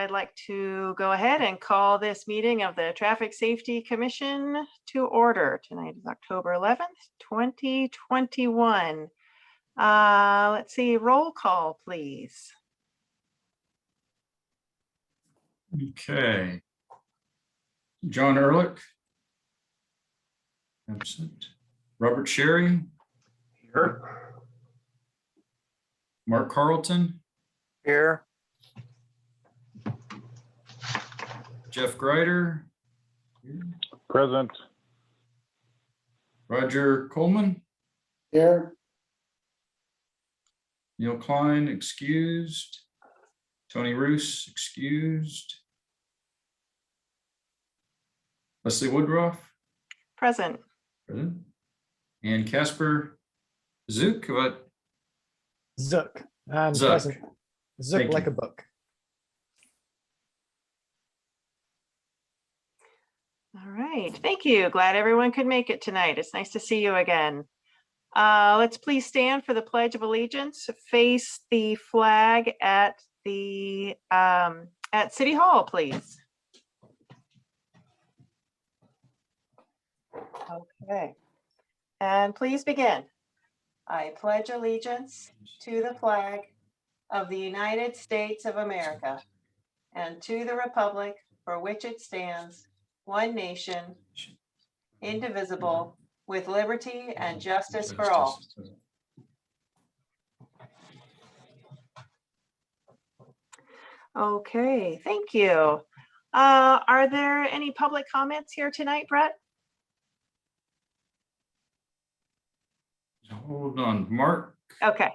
I'd like to go ahead and call this meeting of the Traffic Safety Commission to order. Tonight is October 11th, 2021. Let's see, roll call, please. Okay. John Ehrlich. Absent. Robert Sherry. Here. Mark Carlton. Here. Jeff Greider. Present. Roger Coleman. Here. Neil Klein, excused. Tony Roos, excused. Leslie Woodruff. Present. Present. And Casper Zook. What? Zook. I'm Zook. present. Zook Thank like you. a book. All right, thank you. Glad everyone could make it tonight. It's nice to see you again. Let's please stand for the Pledge of Allegiance. Face the flag at the at City Hall, please. Okay, and please begin. I pledge allegiance to the flag of the United States of America and to the republic for which it stands, one nation, indivisible, with liberty and justice for all. Okay, thank you. Are there any public comments here tonight, Brett? Hold on. Mark Okay.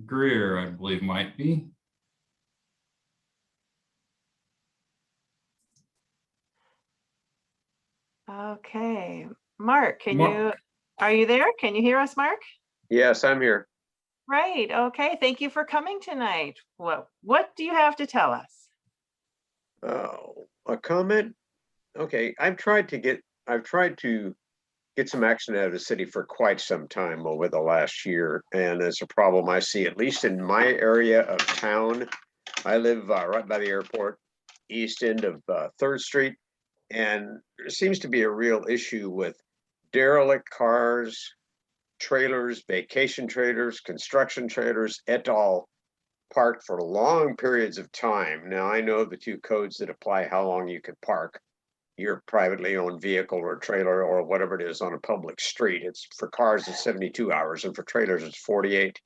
Greer, I believe, might be. Okay, Mark, Mark. are you there? Can you hear us, Mark? Yes, I'm here. Right, okay, thank you for coming tonight. What do you have to tell us? Oh, a comment? Okay, I've tried to get some action out of the city for quite some time over the last year, and it's a problem I see, at least in my area of town. I live right by the airport, east end of 3rd Street, and there seems to be a real issue with derelict cars, trailers, vacation trailers, construction trailers, et al., parked for long periods of time. Now, I know the two codes that apply how long you can park your privately owned vehicle or trailer or whatever it is on a public street. It's for cars, it's 72 hours, and for trailers, it's 48.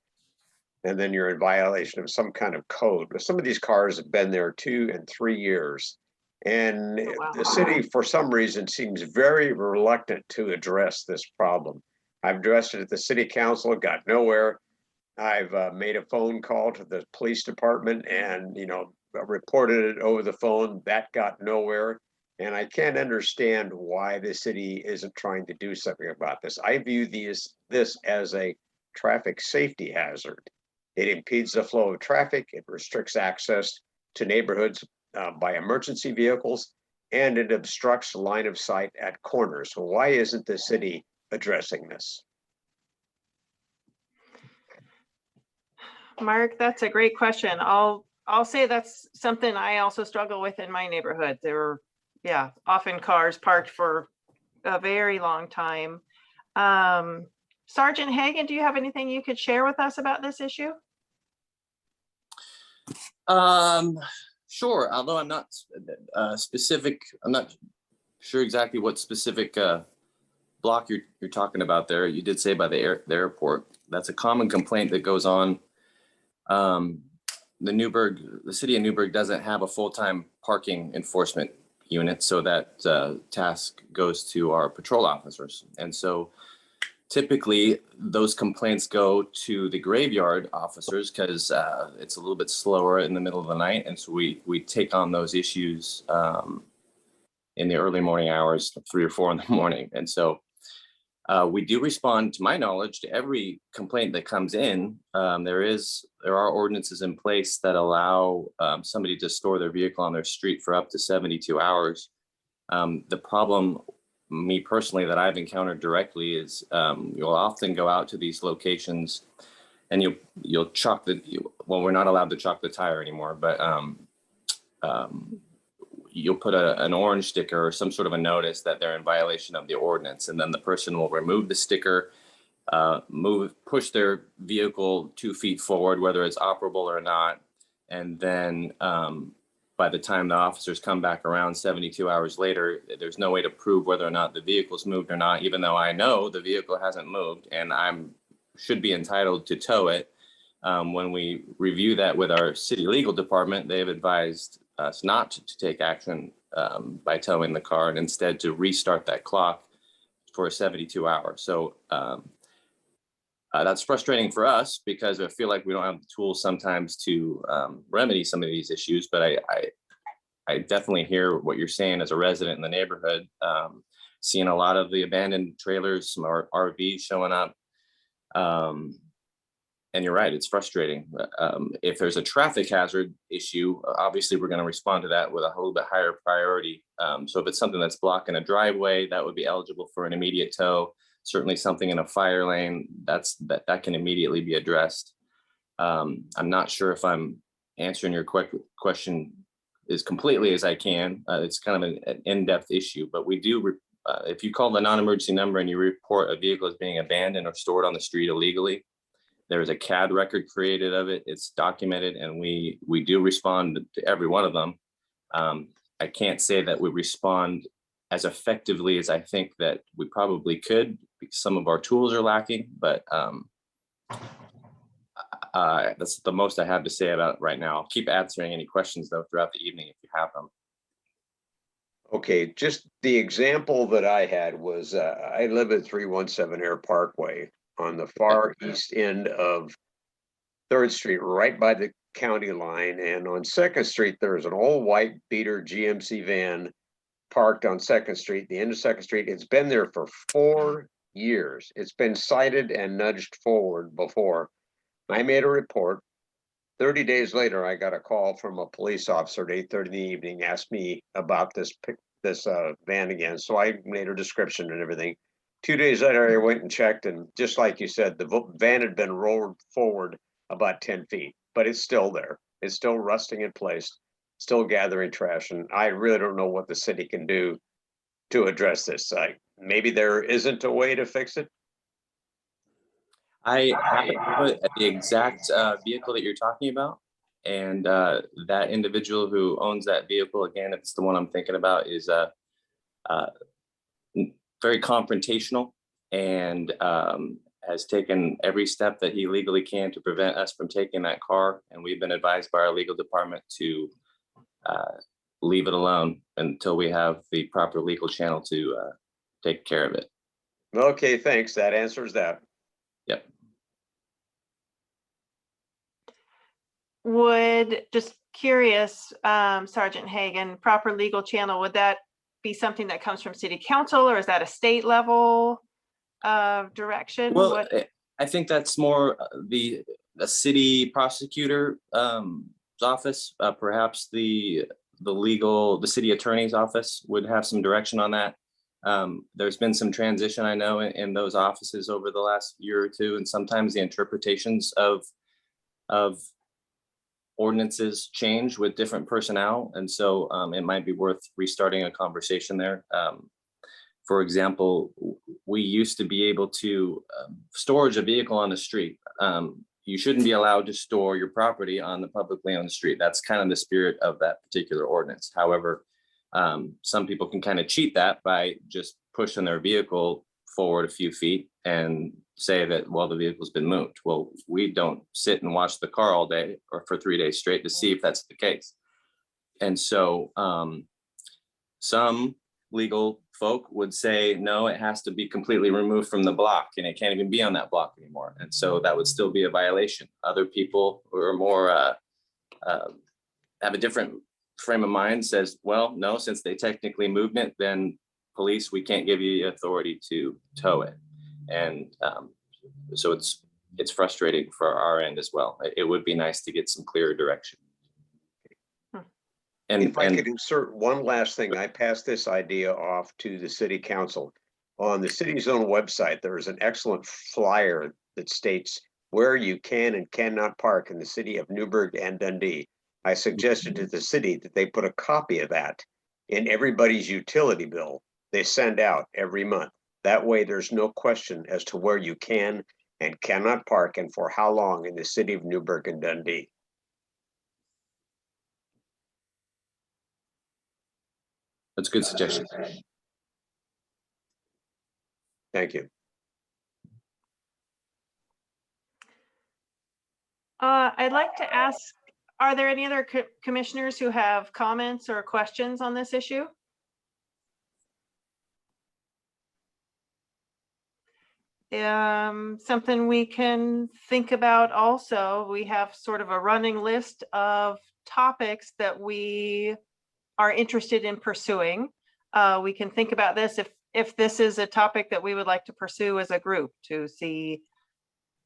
And then you're in violation of some kind of code. But some of these cars have been there 2 and 3 years. And wow. The city, for some reason, seems very reluctant to address this problem. I've addressed it at the city council, got nowhere. I've made a phone call to the police department and, reported it over the phone. That got nowhere. And I can't understand why the city isn't trying to do something about this. I view this as a traffic safety hazard. It impedes the flow of traffic. It restricts access to neighborhoods by emergency vehicles, and it obstructs line of sight at corners. So why isn't the city addressing this? Mark, that's a great question. I'll say that's something I also struggle with in my neighborhood. There are, often cars parked for a very long time. Sergeant Hagan, do you have anything you could share with us about this issue? Sure, although I'm not specific, I'm not sure exactly what specific block you're talking about there. You did say by the airport. That's a common complaint that goes on. The city of Newberg doesn't have a full-time parking enforcement unit, so that task goes to our patrol officers. And so typically those complaints go to the graveyard officers because it's a little bit slower in the middle of the night. And so we take on those issues in the early morning hours, 3 or 4 in the morning. And so we do respond, to my knowledge, to every complaint that comes in. There are ordinances in place that allow somebody to store their vehicle on their street for up to 72 hours. The problem, me personally, that I've encountered directly is you'll often go out to these locations and you'll chalk we're not allowed to chalk the tire anymore, but you'll put an orange sticker or some sort of a notice that they're in violation of the ordinance, and then the person will remove the sticker, push their vehicle 2 feet forward, whether it's operable or not. And then by the time the officers come back around 72 hours later, there's no way to prove whether or not the vehicle's moved or not, even though I know the vehicle hasn't moved and should be entitled to tow it. When we review that with our city legal department, they've advised us not to take action by towing the car and instead to restart that clock for 72 hours. So that's frustrating for us because I feel like we don't have the tools sometimes to remedy some of these issues. But I definitely hear what you're saying as a resident in the neighborhood, seeing a lot of the abandoned trailers, some RVs showing up. And you're right, it's frustrating. If there's a traffic hazard issue, obviously we're going to respond to that with a little bit higher priority. So if it's something that's blocking a driveway, that would be eligible for an immediate tow. Certainly something in a fire lane, that can immediately be addressed. I'm not sure if I'm answering your question as completely as I can. It's kind of an in-depth issue, but we do, if you call the non-emergency number and you report a vehicle as being abandoned or stored on the street illegally, there is a CAD record created of it. It's documented, and we do respond to every one of them. I can't say that we respond as effectively as I think that we probably could, because some of our tools are lacking, but that's the most I have to say about it right now. I'll keep answering any questions though throughout the evening if you have them. Okay, just the example that I had was, I live at 317 Air Parkway on the far east end of 3rd Street, right by the county line. And on 2nd Street, there's an old white beater GMC van parked on 2nd Street, the end of 2nd Street. It's been there for 4 years. It's been cited and nudged forward before. I made a report. 30 days later, I got a call from a police officer at 8:30 in the evening, asked me about this van again. So I made a description and everything. 2 days later, I went and checked, and just like you said, the van had been rolled forward about 10 feet, but it's still there. It's still rusting in place, still gathering trash, and I really don't know what the city can do to address this. Maybe there isn't a way to fix it. I haven't put the exact vehicle that you're talking about, and that individual who owns that vehicle, again, it's the one I'm thinking about, is very confrontational and has taken every step that he legally can to prevent us from taking that car. And we've been advised by our legal department to leave it alone until we have the proper legal channel to take care of it. Okay, thanks. That answers that. Yep. Just curious, Sergeant Hagan, proper legal channel, would that be something that comes from city council, or is that a state level direction? Well, I think that's more the city prosecutor office, perhaps the city attorney's office would have some direction on that. There's been some transition, I know, in those offices over the last year or two, and sometimes the interpretations of ordinances change with different personnel, and so it might be worth restarting a conversation there. For example, we used to be able to storage a vehicle on the street. You shouldn't be allowed to store your property on the publicly owned street. That's kind of the spirit of that particular ordinance. However, some people can kind of cheat that by just pushing their vehicle forward a few feet and say that, well, the vehicle's been moved. Well, we don't sit and watch the car all day or for 3 days straight to see if that's the case. And so some legal folk would say, no, it has to be completely removed from the block and it can't even be on that block anymore. And so that would still be a violation. Other people who are more, have a different frame of mind says, well, no, since they technically moved it, then police, we can't give you the authority to tow it. And so it's frustrating for our end as well. It would be nice to get some clearer direction. And if I could insert one last thing, I passed this idea off to the city council. On the city's own website, there is an excellent flyer that states where you can and cannot park in the city of Newberg and Dundee. I suggested to the city that they put a copy of that in everybody's utility bill they send out every month. That way, there's no question as to where you can and cannot park and for how long in the city of Newberg and Dundee. That's a good suggestion. Thank you. I'd like to ask, are there any other commissioners who have comments or questions on this issue? Something we can think about also, we have sort of a running list of topics that we are interested in pursuing. We can think about this if this is a topic that we would like to pursue as a group to see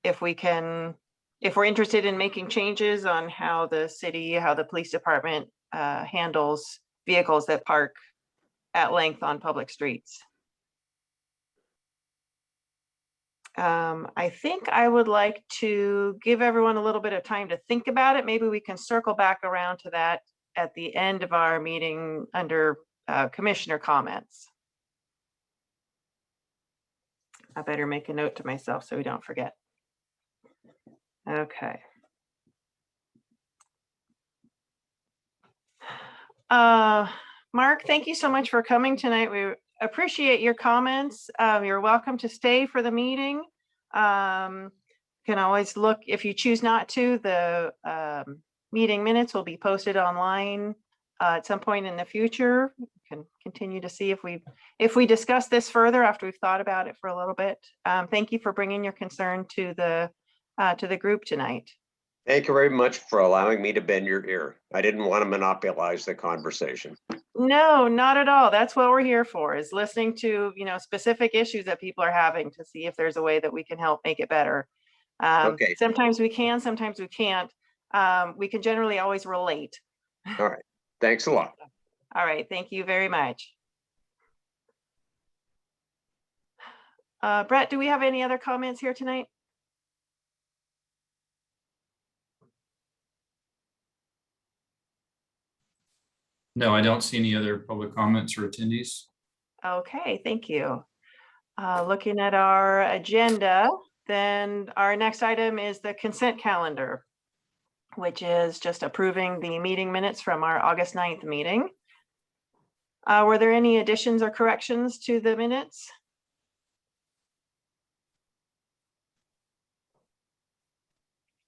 if we can, if we're interested in making changes on how the city, how the police department handles vehicles that park at length on public streets. I think I would like to give everyone a little bit of time to think about it. Maybe we can circle back around to that at the end of our meeting under commissioner comments. I better make a note to myself so we don't forget. Okay. Mark, thank you so much for coming tonight. We appreciate your comments. You're welcome to stay for the meeting. Can always look, if you choose not to, the meeting minutes will be posted online at some point in the future. You can continue to see if we discuss this further after we've thought about it for a little bit. Thank you for bringing your concern to the group tonight. Thank you very much for allowing me to bend your ear. I didn't want to monopolize the conversation. No, not at all. That's what we're here for, is listening to, specific issues that people are having to see if there's a way that we can help make it better. Okay. Sometimes we can, sometimes we can't. We can generally always relate. All right. Thanks a lot. All right. Thank you very much. Brett, do we have any other comments here tonight? No, I don't see any other public comments or attendees. Okay, thank you. Looking at our agenda, then our next item is the consent calendar, which is just approving the meeting minutes from our August 9th meeting. Were there any additions or corrections to the minutes?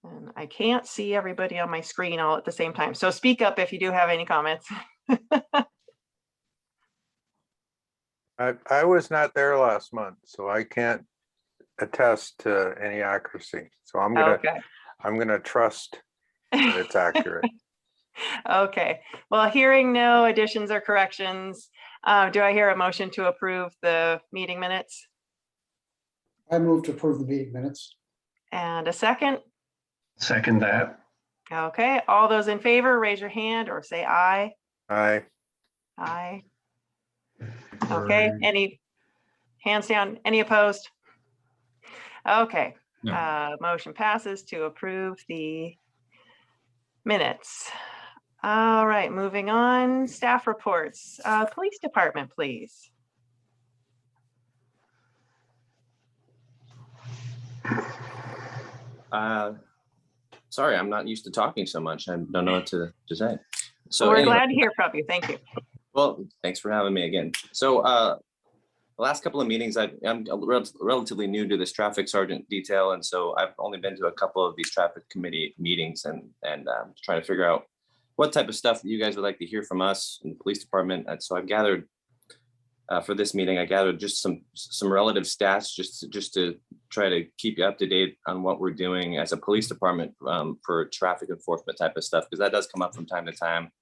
And I can't see everybody on my screen all at the same time. So speak up if you do have any comments. I was not there last month, so I can't attest to any accuracy. So I'm gonna trust that it's accurate. Okay. Well, hearing no additions or corrections, do I hear a motion to approve the meeting minutes? I move to approve the meeting minutes. And a second? Second that. Okay. All those in favor, raise your hand or say aye. Aye. Aye. Okay. Any hands down? Any opposed? Okay. No. Motion passes to approve the minutes. All right, moving on. Staff reports. Police department, please. Sorry, I'm not used to talking so much. I don't know what to say. So we're anyway, glad to hear from you. Thank you. well, thanks for having me again. So the last couple of meetings, I'm relatively new to this traffic sergeant detail, and so I've only been to a couple of these traffic committee meetings and trying to figure out what type of stuff you guys would like to hear from us in the police department. And so I've gathered for this meeting, I gathered just some relative stats just to try to keep you up to date on what we're doing as a police department for traffic enforcement type of stuff, because that does come up from time to time.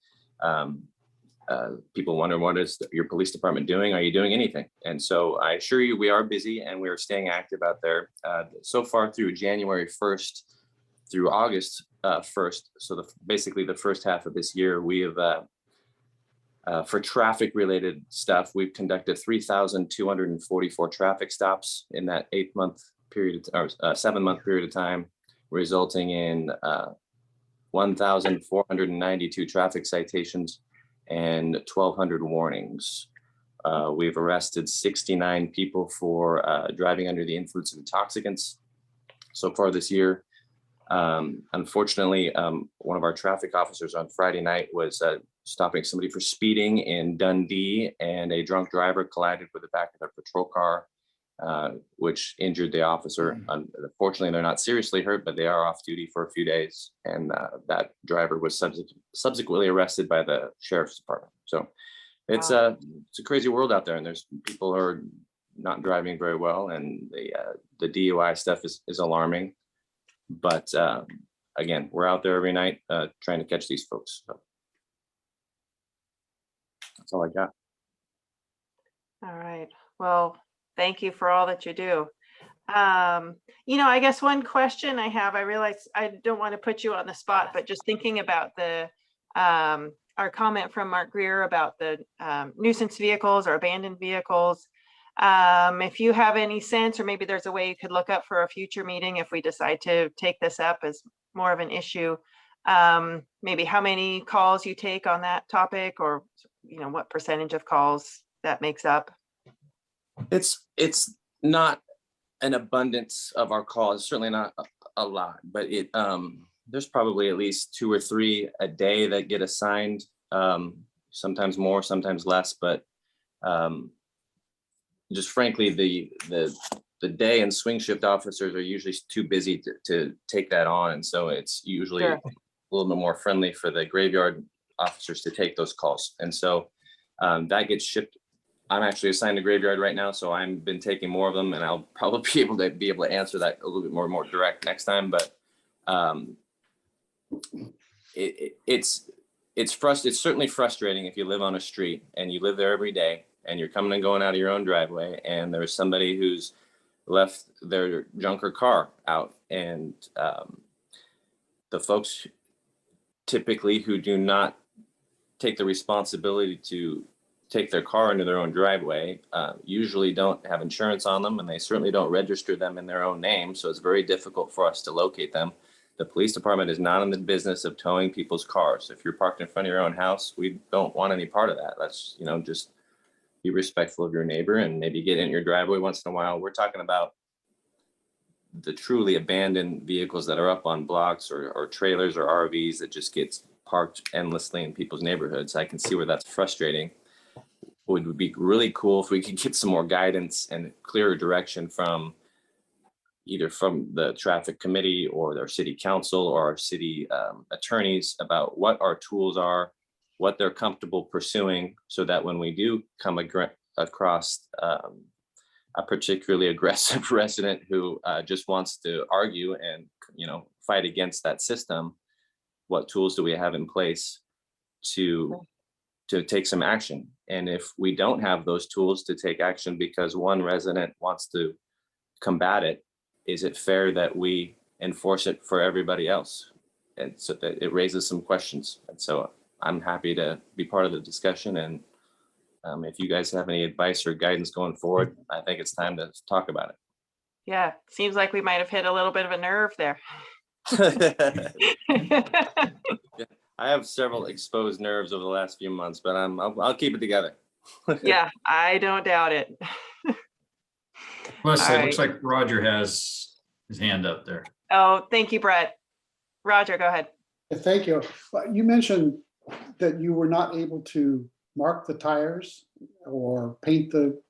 People wonder, what is your police department doing? Are you doing anything? And so I assure you, we are busy and we are staying active out there. So far through January 1st through August 1st, so basically the first half of this year, we have, for traffic related stuff, we've conducted 3,244 traffic stops in that 7-month period of time, resulting in 1,492 traffic citations, and 1,200 warnings. We've arrested 69 people for driving under the influence of intoxicants so far this year. Unfortunately, one of our traffic officers on Friday night was stopping somebody for speeding in Dundee, and a drunk driver collided with the back of their patrol car, which injured the officer. Unfortunately, they're not seriously hurt, but they are off duty for a few days. And that driver was subsequently arrested by the sheriff's department. So it's a crazy world out there, and there's people who are not driving very well, and the DUI stuff is alarming. But again, we're out there every night trying to catch these folks. So that's all I got. All right. Well, thank you for all that you do. I guess one question I have, I realize I don't want to put you on the spot, but just thinking about our comment from Mark Greer about the nuisance vehicles or abandoned vehicles. If you have any sense, or maybe there's a way you could look up for a future meeting if we decide to take this up as more of an issue, maybe how many calls you take on that topic, or what percentage of calls that makes up. It's not an abundance of our calls, certainly not a lot, but there's probably at least 2 or 3 a day that get assigned, sometimes more, sometimes less, but just frankly, the day and swing shift officers are usually too busy to take that on. And so it's usually a little bit more friendly for the graveyard officers to take those calls. And so that gets shipped. I'm actually assigned to graveyard right now, so I've been taking more of them, and I'll probably be able to answer that a little bit more direct next time. But it's certainly frustrating if you live on a street and you live there every day, and you're coming and going out of your own driveway, and there's somebody who's left their junker car out, and the folks typically who do not take the responsibility to take their car into their own driveway usually don't have insurance on them, and they certainly don't register them in their own name. So it's very difficult for us to locate them. The police department is not in the business of towing people's cars. If you're parked in front of your own house, we don't want any part of that. Let's, just be respectful of your neighbor and maybe get in your driveway once in a while. We're talking about the truly abandoned vehicles that are up on blocks or trailers or RVs that just gets parked endlessly in people's neighborhoods. I can see where that's frustrating. It would be really cool if we could get some more guidance and clearer direction from either from the traffic committee or their city council or our city attorneys about what our tools are, what they're comfortable pursuing, so that when we do come across a particularly aggressive resident who just wants to argue and fight against that system, what tools do we have in place to take some action? And if we don't have those tools to take action because one resident wants to combat it, is it fair that we enforce it for everybody else? And so that it raises some questions. And so I'm happy to be part of the discussion. And if you guys have any advice or guidance going forward, I think it's time to talk about it. Yeah, seems like we might have hit a little bit of a nerve there. I have several exposed nerves over the last few months, but I'll keep it together. Yeah, I don't doubt it. Plus, All it looks right. like Roger has his hand up there. Oh, thank you, Brett. Roger, go ahead. Thank you. You mentioned that you were not able to mark the tires or paint the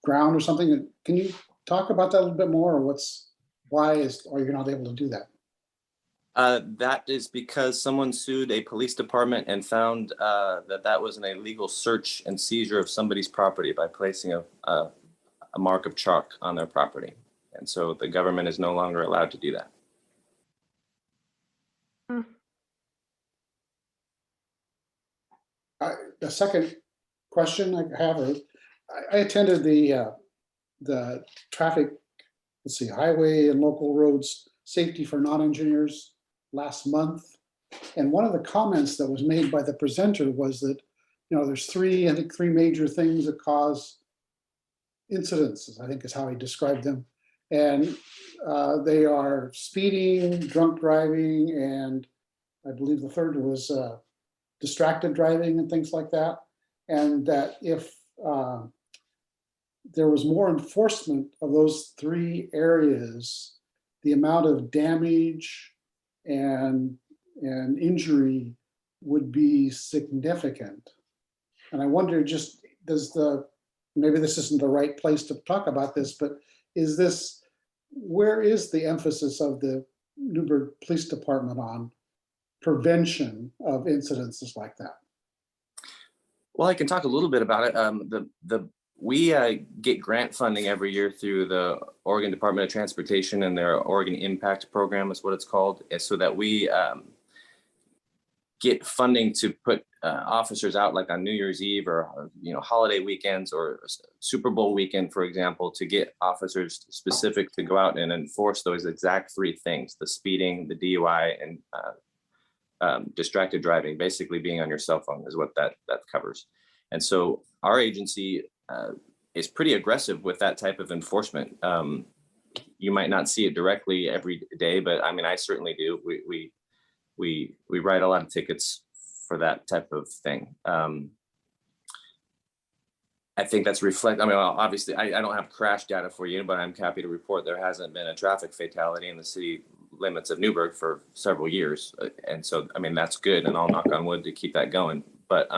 ground or something. Can you talk about that a little bit more, or why are you not able to do that? That is because someone sued a police department and found that was an illegal search and seizure of somebody's property by placing a mark of chalk on their property. And so the government is no longer allowed to do that. The second question I have, I attended the traffic, highway and local roads safety for non-engineers last month. And one of the comments that was made by the presenter was that, there's three major things that cause incidents, I think is how he described them. And they are speeding, drunk driving, and I believe the third was distracted driving and things like that. And that if there was more enforcement of those three areas, the amount of damage and injury would be significant. And I wonder, just maybe this isn't the right place to talk about this, but where is the emphasis of the Newberg Police Department on prevention of incidences like that? Well, I can talk a little bit about it. We get grant funding every year through the Oregon Department of Transportation and their Oregon Impact Program is what it's called, so that we get funding to put officers out like on New Year's Eve or holiday weekends or Super Bowl weekend, for example, to get officers specific to go out and enforce those exact three things: the speeding, the DUI, and distracted driving. Basically, being on your cell phone is what that covers. And so our agency is pretty aggressive with that type of enforcement. You might not see it directly every day, but I mean, I certainly do. We write a lot of tickets for that type of thing. I think that's obviously I don't have crash data for you, but I'm happy to report there hasn't been a traffic fatality in the city limits of Newberg for several years. And so, I mean, that's good, and I'll knock on wood to keep that going. But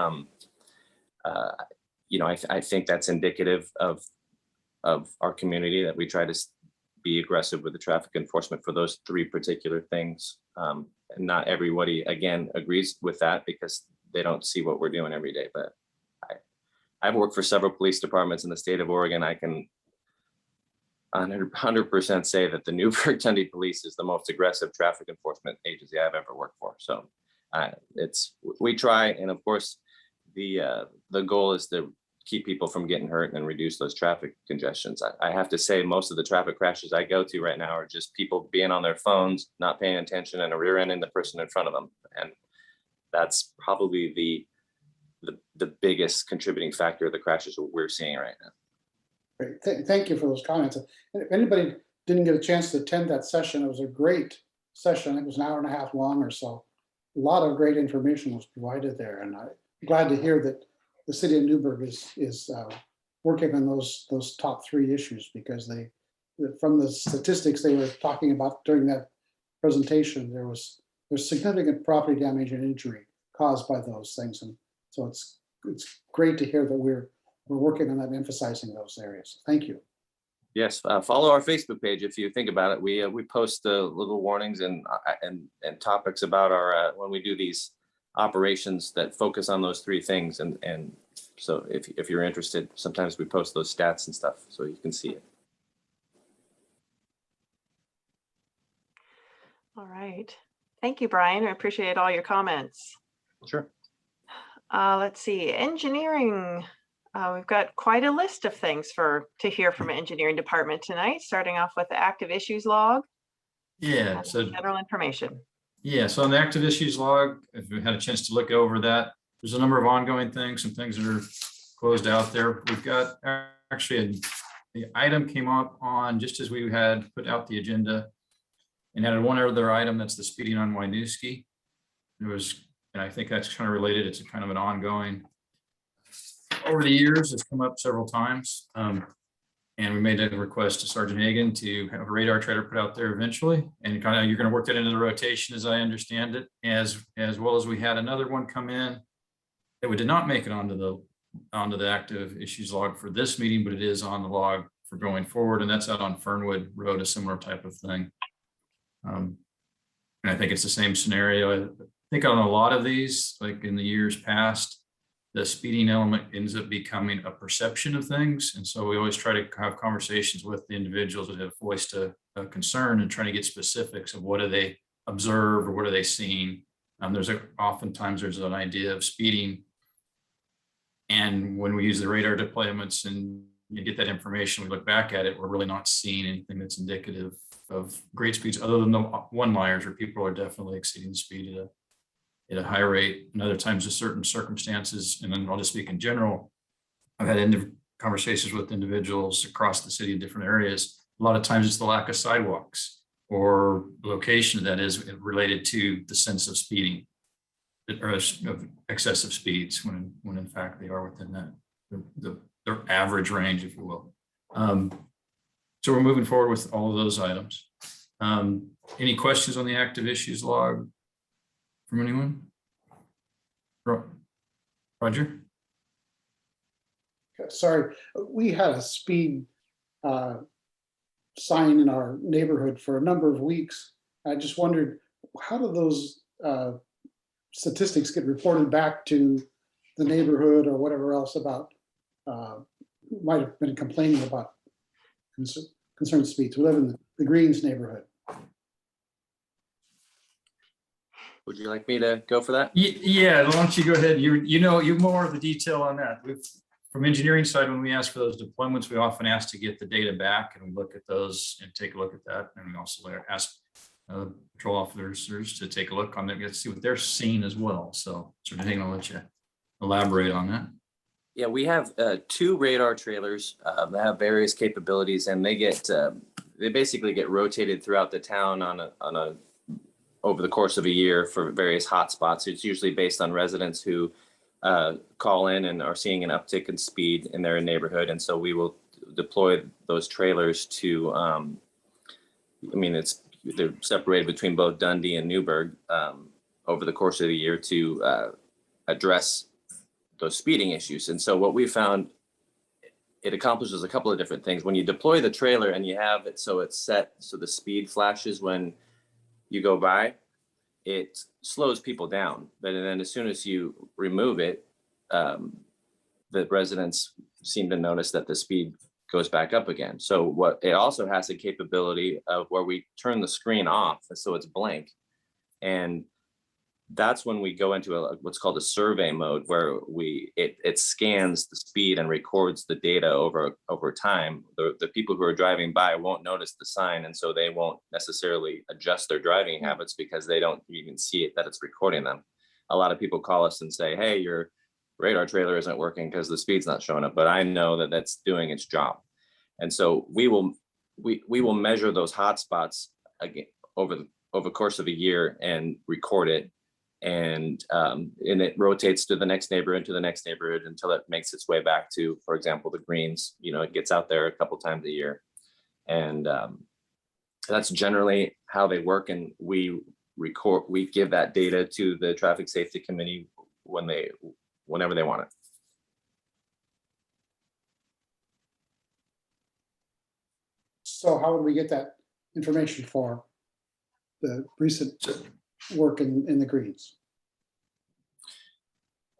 I think that's indicative of our community, that we try to be aggressive with the traffic enforcement for those three particular things. And not everybody, again, agrees with that because they don't see what we're doing every day. But I've worked for several police departments in the state of Oregon. I can 100% say that the Newberg County Police is the most aggressive traffic enforcement agency I've ever worked for. So we try, and of course, the goal is to keep people from getting hurt and reduce those traffic congestions. I have to say, most of the traffic crashes I go to right now are just people being on their phones, not paying attention, and rear-ending the person in front of them. And that's probably the biggest contributing factor of the crashes we're seeing right now. Great. Thank you for those comments. If anybody didn't get a chance to attend that session, it was a great session. It was an hour and a half long or so. A lot of great information was provided there, and I'm glad to hear that the city of Newberg is working on those top three issues, because from the statistics they were talking about during that presentation, there's significant property damage and injury caused by those things, and so it's great to hear that we're working on that and emphasizing those areas. Thank you. Yes, follow our Facebook page if you think about it. We post little warnings and topics about our when we do these operations that focus on those three things, and so if you're interested, sometimes we post those stats and stuff so you can see it. All right. Thank you, Brian. I appreciate all your comments. Sure. Let's see, engineering. We've got quite a list of things to hear from engineering department tonight, starting off with the active issues log. Yeah, so general information. Yeah, so on the active issues log, if you had a chance to look over that, there's a number of ongoing things, some things that are closed out there. We've got actually the item came up on just as we had put out the agenda, and added one other item, that's the speeding on Winooski. And I think that's kind of related. It's a kind of an ongoing, over the years, it's come up several times. And we made a request to Sergeant Hagan to have a radar trailer put out there eventually. And you're going to work that into the rotation, as I understand it, as well as we had another one come in that we did not make it onto the active issues log for this meeting, but it is on the log for going forward. And that's out on Fernwood Road, a similar type of thing. And I think it's the same scenario. I think on a lot of these, like in the years past, the speeding element ends up becoming a perception of things. And so we always try to have conversations with the individuals that have voiced a concern and trying to get specifics of what do they observe or what are they seeing. Oftentimes there's an idea of speeding. And when we use the radar deployments and you get that information, we look back at it, we're really not seeing anything that's indicative of great speeds other than the one-liners where people are definitely exceeding the speed at a high rate, and other times in certain circumstances. And then I'll just speak in general. I've had conversations with individuals across the city in different areas. A lot of times it's the lack of sidewalks or location that is related to the sense of speeding or of excessive speeds when in fact they are within that, their average range, if you will. So we're moving forward with all of those items. Any questions on the active issues log from anyone? Roger? Sorry, we had a speed sign in our neighborhood for a number of weeks. I just wondered, how do those statistics get reported back to the neighborhood or whatever else about who might have been complaining about concerned speeds? We live in the Greens neighborhood. Would you like me to go for that? Yeah, why don't you go ahead? You're more of the detail on that. From engineering side, when we ask for those deployments, we often ask to get the data back and we look at those and take a look at that. And we also ask patrol officers to take a look on them, get to see what they're seeing as well. So Hang, I'll let you elaborate on that. Yeah, we have 2 radar trailers that have various capabilities, and they basically get rotated throughout the town over the course of a year for various hotspots. It's usually based on residents who call in and are seeing an uptick in speed in their neighborhood, and so we will deploy those trailers to. They're separated between both Dundee and Newberg over the course of the year to address those speeding issues. And so what we found, it accomplishes a couple of different things. When you deploy the trailer and you have it so it's set so the speed flashes when you go by, it slows people down. But then as soon as you remove it, the residents seem to notice that the speed goes back up again. So what it also has a capability of where we turn the screen off so it's blank, and that's when we go into what's called a survey mode, where it scans the speed and records the data over time. The people who are driving by won't notice the sign, and so they won't necessarily adjust their driving habits because they don't even see it that it's recording them. A lot of people call us and say, "Hey, your radar trailer isn't working because the speed's not showing up," but I know that that's doing its job. And so we will measure those hotspots again over the course of a year and record it. And it rotates to the next neighborhood, until it makes its way back to, for example, the Greens. It gets out there a couple times a year. And that's generally how they work. And we give that data to the Traffic Safety Committee whenever they want it. So how would we get that information for the recent work in the Greens?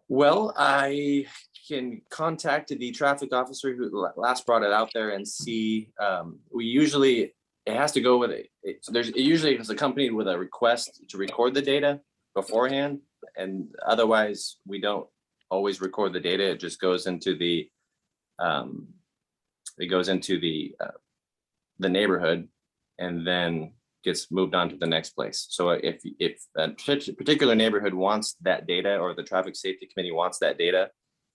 Well, I can contact the traffic officer who last brought it out there and see. It has to go with it. It usually is accompanied with a request to record the data beforehand, and otherwise we don't always record the data. It just goes into the neighborhood and then gets moved on to the next place. So if a particular neighborhood wants that data, or the Traffic Safety Committee wants that data,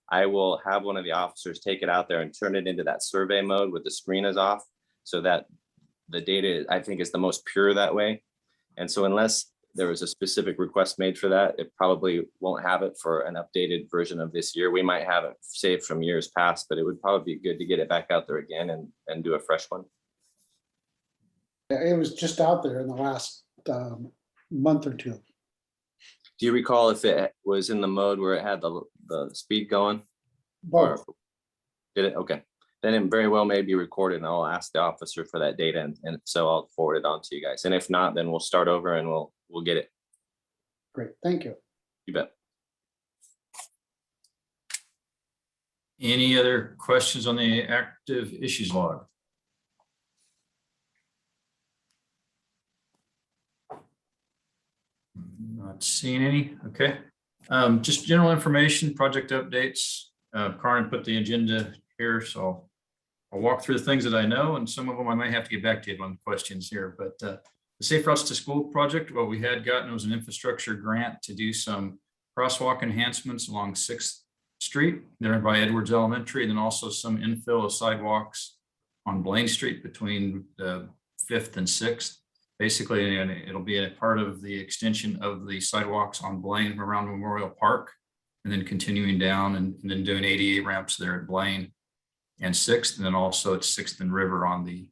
I will have one of the officers take it out there and turn it into that survey mode with the screen is off, so that the data, I think, is the most pure that way. And so unless there was a specific request made for that, it probably won't have it for an updated version of this year. We might have it saved from years past, but it would probably be good to get it back out there again and do a fresh one. It was just out there in the last month or two. Do you recall if it was in the mode where it had the speed going? Both. Or did it? Okay. Then it very well may be recorded, and I'll ask the officer for that data, and so I'll forward it on to you guys. And if not, then we'll start over and we'll get it. Great, thank you. You bet. Any other questions on the active issues log? Not seeing any. Okay. Just general information, project updates. Karin put the agenda here, so I'll walk through the things that I know, and some of them I might have to get back to you on questions here. But the Safe Routes to School project, what we had gotten was an infrastructure grant to do some crosswalk enhancements along 6th Street there by Edwards Elementary, and then also some infill of sidewalks on Blaine Street between 5th and 6th. basically, and it'll be a part of the extension of the sidewalks on Blaine around Memorial Park, and then continuing down and then doing ADA ramps there at Blaine and Sixth, and then also at Sixth and River on the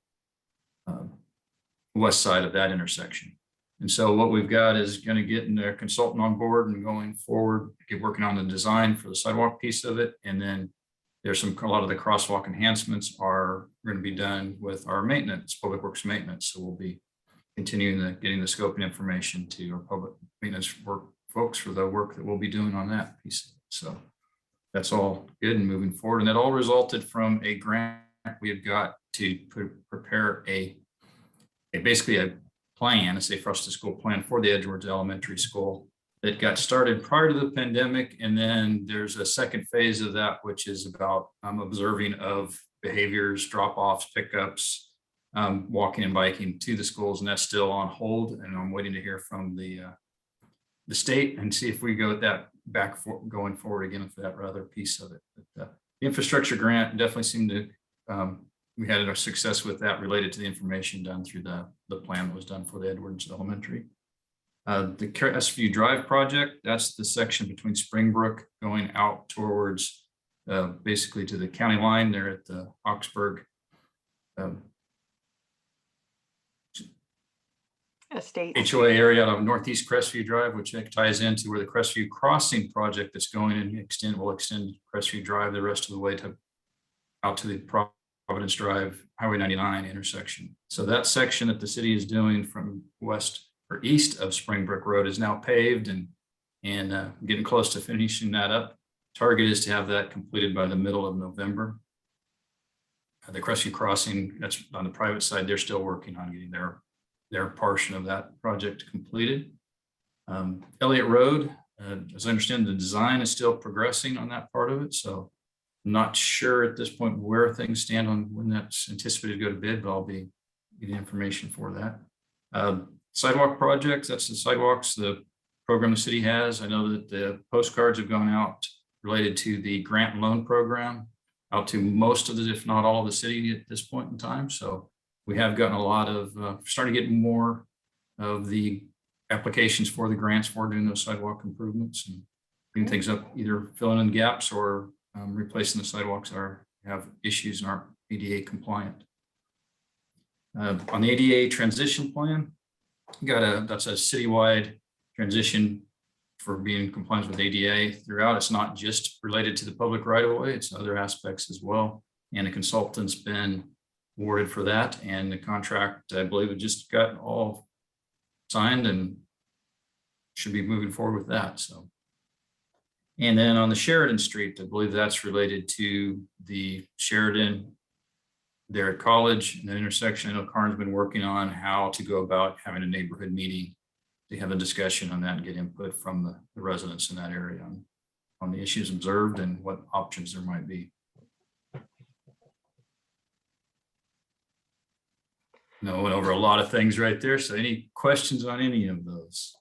west side of that intersection. And so what we've got is going to get a consultant on board and going forward, get working on the design for the sidewalk piece of it. And then there's a lot of the crosswalk enhancements are going to be done with our maintenance, public works maintenance. So we'll be continuing getting the scoping information to our public maintenance work folks for the work that we'll be doing on that piece. So that's all good and moving forward. And that all resulted from a grant we had got to prepare basically a plan, a safe rush to school plan for the Edgewards Elementary School that got started prior to the pandemic. And then there's a second phase of that, which is about observing of behaviors, drop-offs, pickups, walking and biking to the schools, and that's still on hold. And I'm waiting to hear from the state and see if we go with that going forward again for that other piece of it. But, the infrastructure grant definitely seemed to, we had our success with that related to the information done through the plan that was done for the Edwards Elementary. The Crestview Drive project, that's the section between Springbrook going out towards basically to the county line there at the Oxburg Estate. HOA area out of Northeast Crestview Drive, which ties into where the Crestview Crossing project that's going and will extend Crestview Drive the rest of the way out to the Providence Drive Highway 99 intersection. So that section that the city is doing from west or east of Springbrook Road is now paved and getting close to finishing that up. Target is to have that completed by the middle of November. The Crestview Crossing, that's on the private side, they're still working on getting their portion of that project completed. Elliott Road, as I understand, the design is still progressing on that part of it. So I'm not sure at this point where things stand on when that's anticipated to go to bid, but I'll be getting information for that. Sidewalk projects, that's the sidewalks, the program the city has. I know that the postcards have gone out related to the grant and loan program out to most of the, if not all of the city at this point in time. So we have gotten a lot of, starting to get more of the applications for the grants for doing those sidewalk improvements and cleaning things up, either filling in gaps or replacing the sidewalks that have issues and aren't ADA compliant. On the ADA transition plan, that's a citywide transition for being in compliance with ADA throughout. It's not just related to the public right of way, it's other aspects as well. And the consultant's been awarded for that, and the contract, I believe, it just got all signed and should be moving forward with that. So, and then on the Sheridan Street, I believe that's related to the Sheridan there at College and the intersection. I know Karin's been working on how to go about having a neighborhood meeting to have a discussion on that and get input from the residents in that area on the issues observed and what options there might be. No, went over a lot of things right there. So any questions on any of those?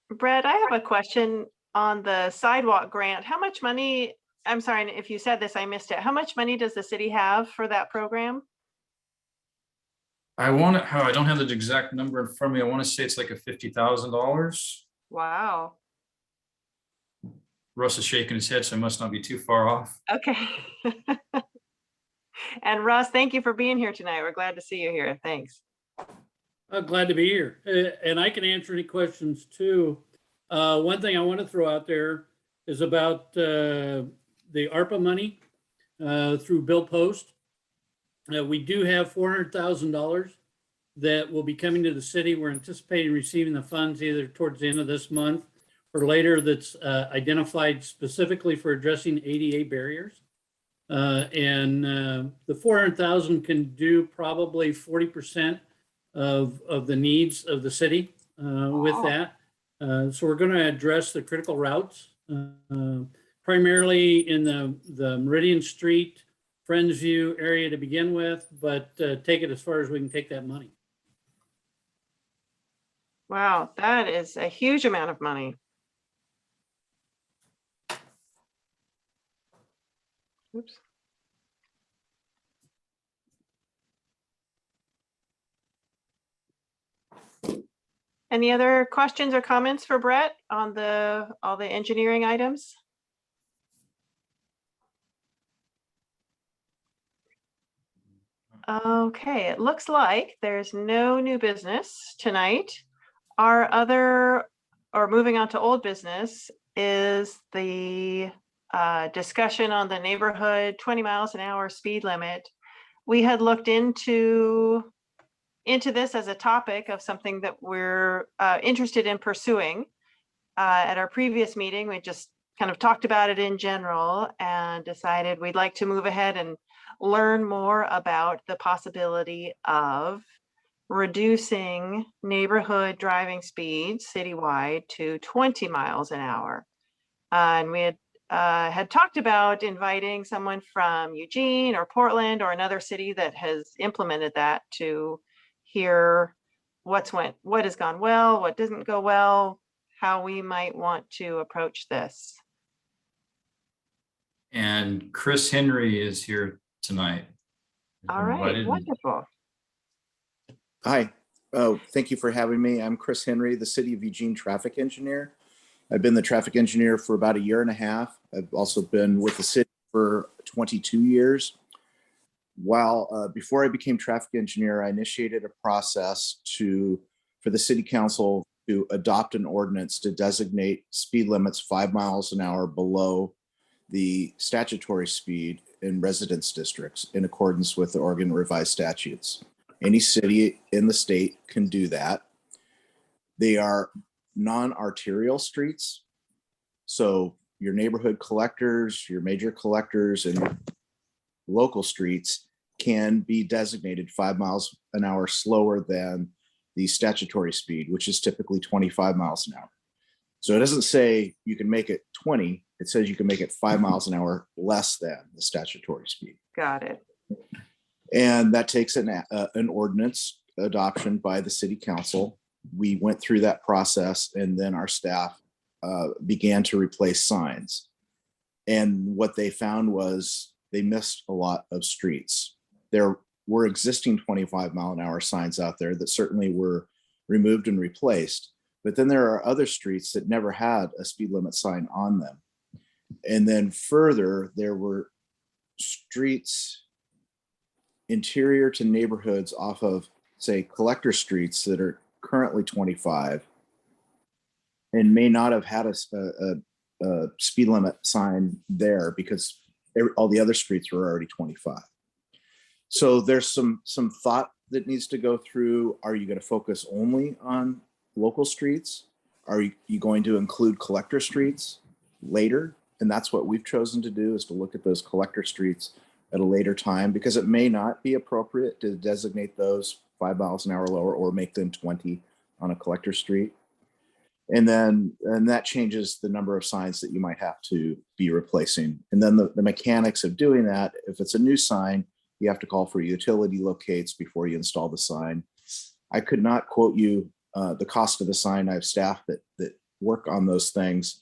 Brett, I have a question on the sidewalk grant. How much money, I'm sorry if you said this, I missed it. How much money does the city have for that program? I don't have the exact number in front of me. I want to say it's like a $50,000. Wow. Russ is shaking his head, so I must not be too far off. Okay. And Russ, thank you for being here tonight. We're glad to see you here. Thanks. Glad to be here. And I can answer any questions too. One thing I want to throw out there is about the ARPA money through Bill Post. We do have $400,000 that will be coming to the city. We're anticipating receiving the funds either towards the end of this month or later, that's identified specifically for addressing ADA barriers. And the 400,000 can do probably 40% of the needs of the city with that. So we're going to address the critical routes, primarily in the Meridian Street, Friendsview area to begin with, but take it as far as we can take that money. Wow, that is a huge amount of money. Oops. Any other questions or comments for Brett on all the engineering items? Okay, it looks like there's no new business tonight. Moving on to old business is the discussion on the neighborhood 20 miles an hour speed limit. We had looked into this as a topic of something that we're interested in pursuing. At our previous meeting, we just kind of talked about it in general and decided we'd like to move ahead and learn more about the possibility of reducing neighborhood driving speeds citywide to 20 miles an hour. And we had talked about inviting someone from Eugene or Portland or another city that has implemented that to hear what has gone well, what doesn't go well, how we might want to approach this. And Chris Henry is here tonight. All right, wonderful. Hi, thank you for having me. I'm Chris Henry, the City of Eugene traffic engineer. I've been the traffic engineer for about a year and a half. I've also been with the city for 22 years. Before I became traffic engineer, I initiated a process for the city council to adopt an ordinance to designate speed limits 5 miles an hour below the statutory speed in residence districts in accordance with the Oregon revised statutes. Any city in the state can do that. They are non-arterial streets. So your neighborhood collectors, your major collectors, and your local streets can be designated 5 miles an hour slower than the statutory speed, which is typically 25 miles an hour. So it doesn't say you can make it 20, it says you can make it 5 miles an hour less than the statutory speed. Got it. And that takes an ordinance adoption by the city council. We went through that process, and then our staff began to replace signs. And what they found was they missed a lot of streets. There were existing 25 mile an hour signs out there that certainly were removed and replaced. But then there are other streets that never had a speed limit sign on them. And then further, there were streets interior to neighborhoods off of, say, collector streets that are currently 25 and may not have had a speed limit sign there because all the other streets were already 25. So there's some thought that needs to go through. Are you going to focus only on local streets? Are you going to include collector streets later? And that's what we've chosen to do, is to look at those collector streets at a later time, because it may not be appropriate to designate those 5 miles an hour lower or make them 20 on a collector street. And that changes the number of signs that you might have to be replacing. And then the mechanics of doing that, if it's a new sign, you have to call for utility locates before you install the sign. I could not quote you the cost of the sign. I have staff that work on those things,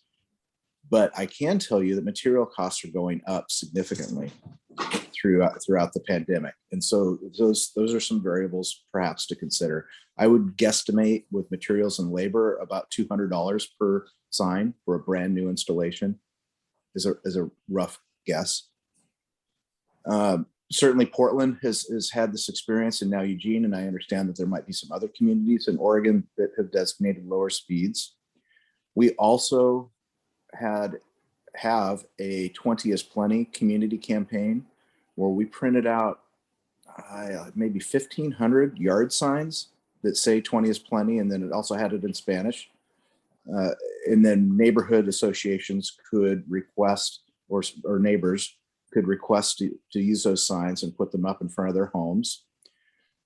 but I can tell you that material costs are going up significantly throughout the pandemic. And so those are some variables perhaps to consider. I would guesstimate with materials and labor about $200 per sign for a brand new installation is a rough guess. Certainly Portland has had this experience, and now Eugene, and I understand that there might be some other communities in Oregon that have designated lower speeds. We also have a 20 is plenty community campaign where we printed out maybe 1,500 yard signs that say 20 is plenty, and then it also had it in Spanish. And then neighborhood associations could request, or neighbors could request to use those signs and put them up in front of their homes.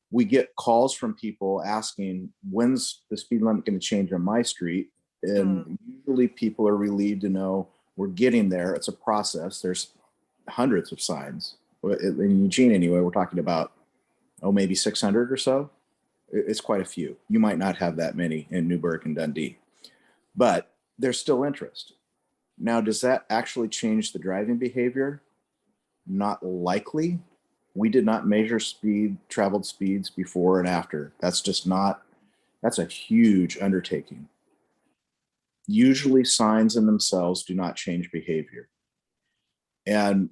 We get calls from people asking, when's the speed limit going to change on my street? And usually people are relieved to know we're getting there. It's a process. There's hundreds of signs. In Eugene anyway, we're talking about, maybe 600 or so. It's quite a few. You might not have that many in Newberg and Dundee, but there's still interest. Now, does that actually change the driving behavior? Not likely. We did not measure traveled speeds before and after. That's just not That's a huge undertaking. Usually signs in themselves do not change behavior. And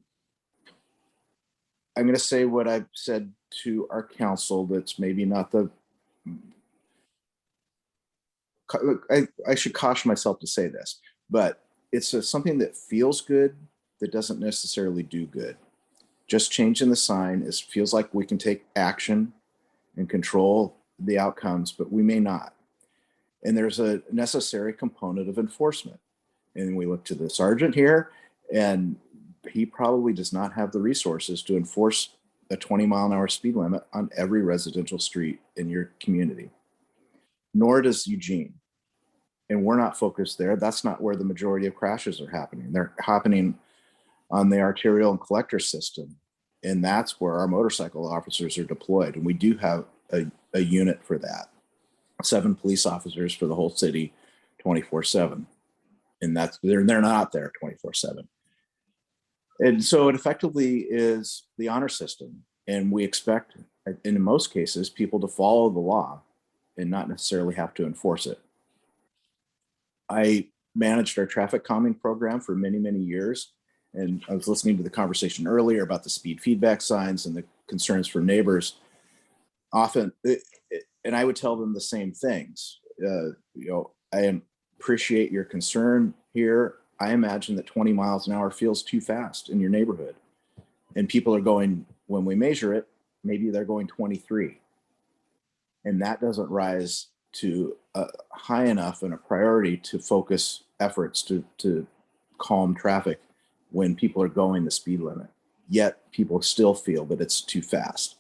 I'm going to say what I've said to our council, that's maybe not the, I should caution myself to say this, but it's something that feels good that doesn't necessarily do good. Just changing the sign feels like we can take action and control the outcomes, but we may not. And there's a necessary component of enforcement. And we look to the sergeant here, and he probably does not have the resources to enforce a 20-mile-an-hour speed limit on every residential street in your community. Nor does Eugene. And we're not focused there. That's not where the majority of crashes are happening. They're happening on the arterial and collector system. And that's where our motorcycle officers are deployed. And we do have a unit for that. 7 police officers for the whole city, 24/7. And they're not there 24/7. And so it effectively is the honor system. And we expect, in most cases, people to follow the law and not necessarily have to enforce it. I managed our traffic calming program for many, many years. And I was listening to the conversation earlier about the speed feedback signs and the concerns from neighbors. Often, and I would tell them the same things. I appreciate your concern here. I imagine that 20 miles an hour feels too fast in your neighborhood. And people are going, when we measure it, maybe they're going 23. And that doesn't rise to high enough and a priority to focus efforts to calm traffic when people are going the speed limit. Yet people still feel that it's too fast.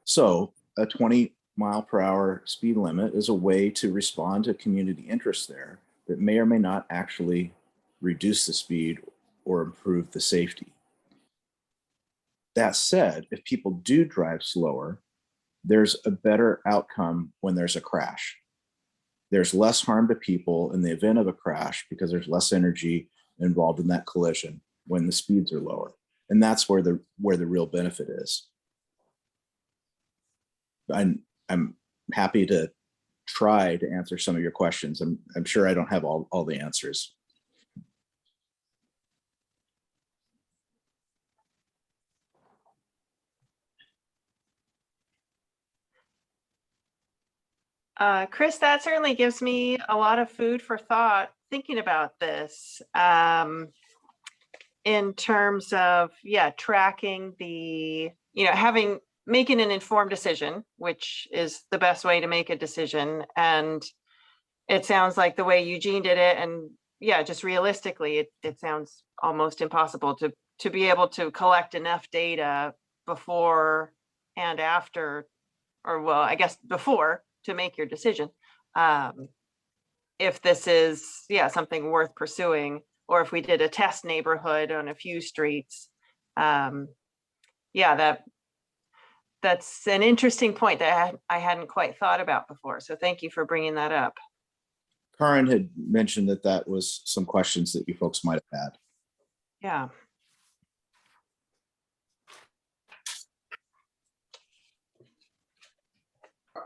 So a 20-mile-per-hour speed limit is a way to respond to community interest there that may or may not actually reduce the speed or improve the safety. That said, if people do drive slower, there's a better outcome when there's a crash. There's less harm to people in the event of a crash because there's less energy involved in that collision when the speeds are lower. And that's where the real benefit is. I'm happy to try to answer some of your questions. I'm sure I don't have all the answers. Chris, that certainly gives me a lot of food for thought thinking about this in terms of, tracking making an informed decision, which is the best way to make a decision. And it sounds like the way Eugene did it, and just realistically, it sounds almost impossible to be able to collect enough data before and after, or well, I guess before, to make your decision. If this is, something worth pursuing, or if we did a test neighborhood on a few streets, that's an interesting point that I hadn't quite thought about before. So thank you for bringing that up. Karin had mentioned that was some questions that you folks might have had. Yeah.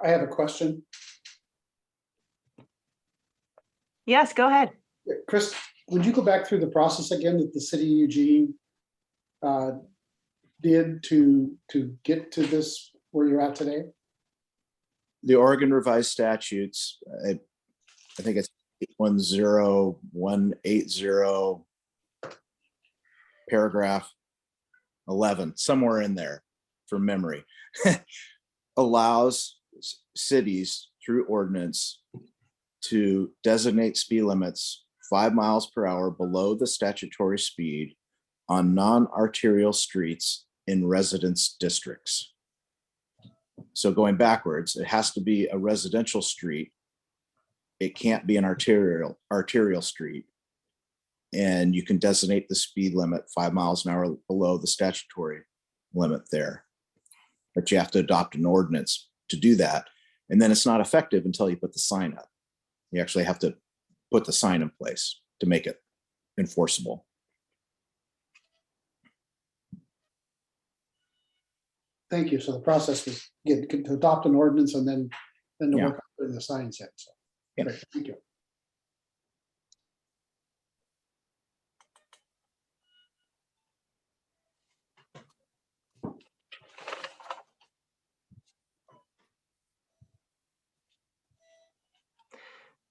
I have a question. Yes, go ahead. Chris, would you go back through the process again that the city of Eugene did to get to this where you're at today? The Oregon revised statutes, I think it's 810180 paragraph 11, somewhere in there from memory, allows cities through ordinance to designate speed limits 5 miles per hour below the statutory speed on non-arterial streets in residence districts. So going backwards, it has to be a residential street. It can't be an arterial street. And you can designate the speed limit 5 miles an hour below the statutory limit there. But you have to adopt an ordinance to do that. And then it's not effective until you put the sign up. You actually have to put the sign in place to make it enforceable. Thank you. So the process was to adopt an ordinance and then to work on putting the signs in. So, Yeah. great, thank you.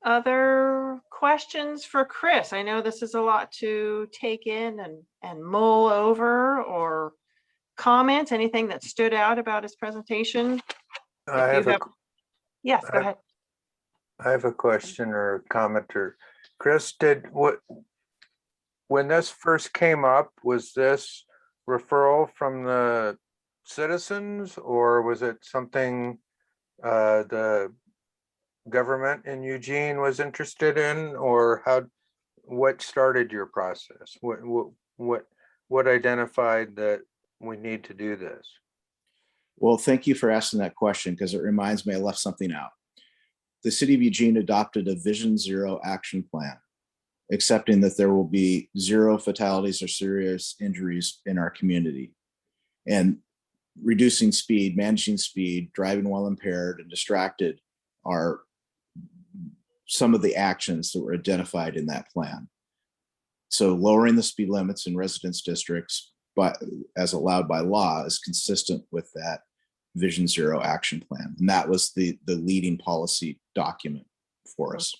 Other questions for Chris? I know this is a lot to take in and mull over, or comments, anything that stood out about his presentation? I If you have a, Yes, go ahead. I have a question or a comment. Or Chris, when this first came up, was this referral from the citizens, or was it something the government in Eugene was interested in, or what started your process? What identified that we need to do this? Well, thank you for asking that question, because it reminds me I left something out. The city of Eugene adopted a Vision Zero action plan, accepting that there will be 0 fatalities or serious injuries in our community. And reducing speed, managing speed, driving while impaired and distracted are some of the actions that were identified in that plan. So lowering the speed limits in residence districts, but as allowed by law, is consistent with that Vision Zero action plan. And that was the leading policy document for us.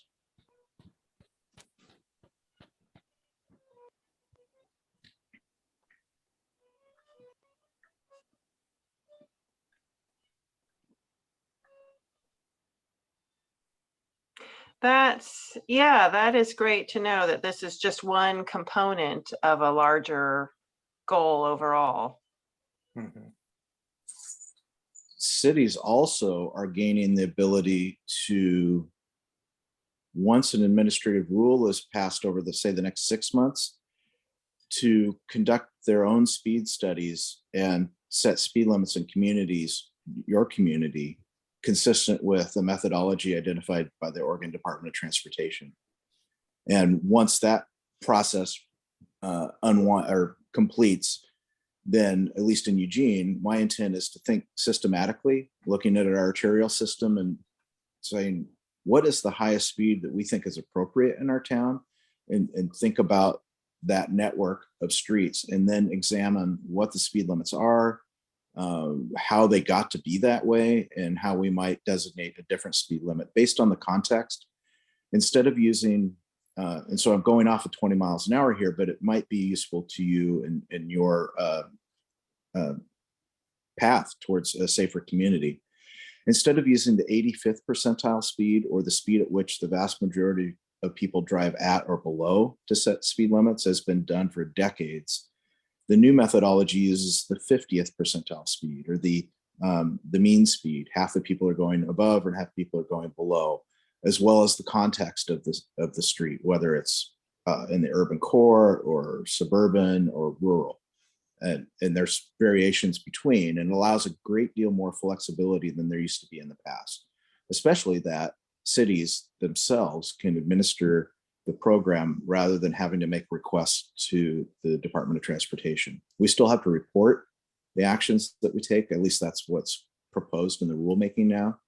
That is great to know that this is just one component of a larger goal overall. Mhm. Cities also are gaining the ability to, once an administrative rule is passed over the next 6 months, to conduct their own speed studies and set speed limits in communities, your community, consistent with the methodology identified by the Oregon Department of Transportation. And once that process completes, then at least in Eugene, my intent is to think systematically, looking at our arterial system and saying, what is the highest speed that we think is appropriate in our town, and think about that network of streets, and then examine what the speed limits are, how they got to be that way, and how we might designate a different speed limit based on the context. Instead of using, and so I'm going off at 20 miles an hour here, but it might be useful to you in your path towards a safer community. Instead of using the 85th percentile speed, or the speed at which the vast majority of people drive at or below to set speed limits, has been done for decades, the new methodology uses the 50th percentile speed, or the mean speed. Half the people are going above and half the people are going below, as well as the context of the street, whether it's in the urban core or suburban or rural. And there's variations between, and allows a great deal more flexibility than there used to be in the past, especially that cities themselves can administer the program rather than having to make requests to the Department of Transportation. We still have to report the actions that we take, at least that's what's proposed in the rulemaking now,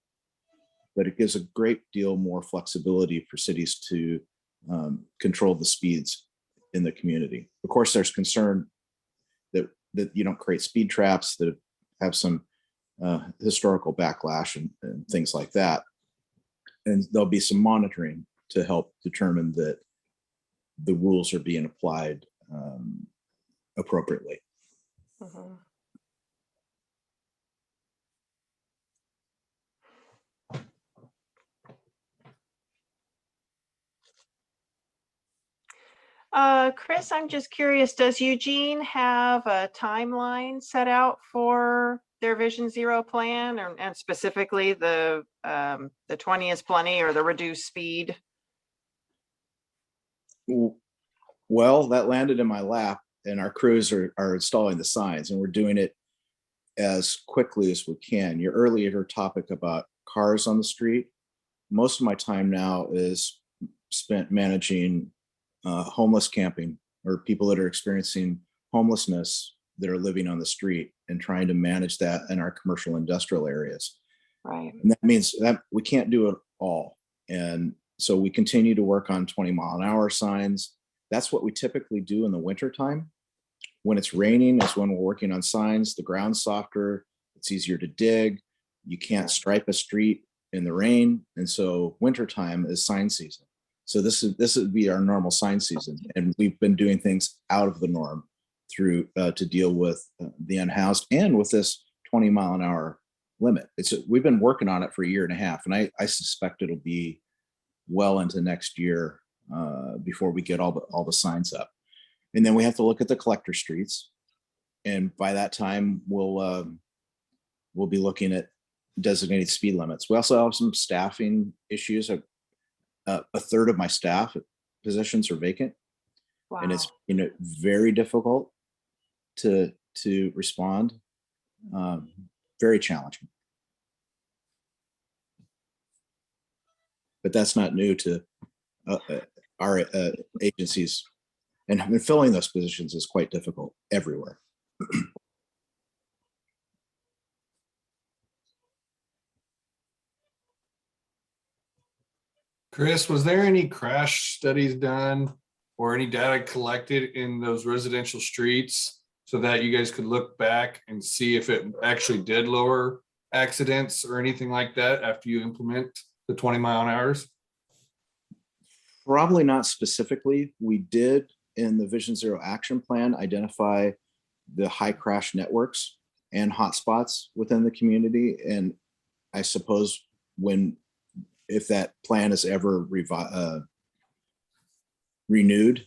but it gives a great deal more flexibility for cities to control the speeds in the community. Of course, there's concern that you don't create speed traps that have some historical backlash and things like that. And there'll be some monitoring to help determine that the rules are being applied appropriately. Mhm. Chris, I'm just curious, does Eugene have a timeline set out for their Vision Zero plan, and specifically the 20 is plenty, or the reduced speed? Well, that landed in my lap, and our crews are installing the signs, and we're doing it as quickly as we can. Your earlier topic about cars on the street, most of my time now is spent managing homeless camping, or people that are experiencing homelessness that are living on the street, and trying to manage that in our commercial industrial areas. Right. And that means that we can't do all. And so we continue to work on 20-mile-an-hour signs. That's what we typically do in the wintertime. When it's raining is when we're working on signs. The ground's softer, it's easier to dig. You can't stripe a street in the rain. And so wintertime is sign season. So this would be our normal sign season. And we've been doing things out of the norm through to deal with the unhoused and with this 20-mile-an-hour limit. We've been working on it for a year and a half, and I suspect it'll be well into next year before we get all the signs up. And then we have to look at the collector streets, and by that time we'll be looking at designated speed limits. We also have some staffing issues. A third of my staff positions are vacant, and it's very difficult to respond. Very challenging. But that's not new to our agencies, and filling those positions is quite difficult everywhere. Chris, was there any crash studies done or any data collected in those residential streets so that you guys could look back and see if it actually did lower accidents or anything like that after you implement the 20-mile-an-hours? Probably not specifically. We did in the Vision Zero action plan identify the high crash networks and hotspots within the community. And I suppose if that plan is ever renewed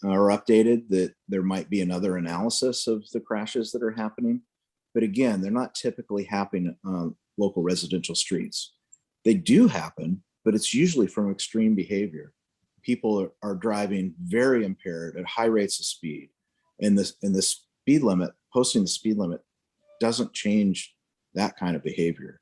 or updated, that there might be another analysis of the crashes that are happening. But again, they're not typically happening on local residential streets. They do happen, but it's usually from extreme behavior. People are driving very impaired at high rates of speed. And the speed limit, posting the speed limit doesn't change that kind of behavior.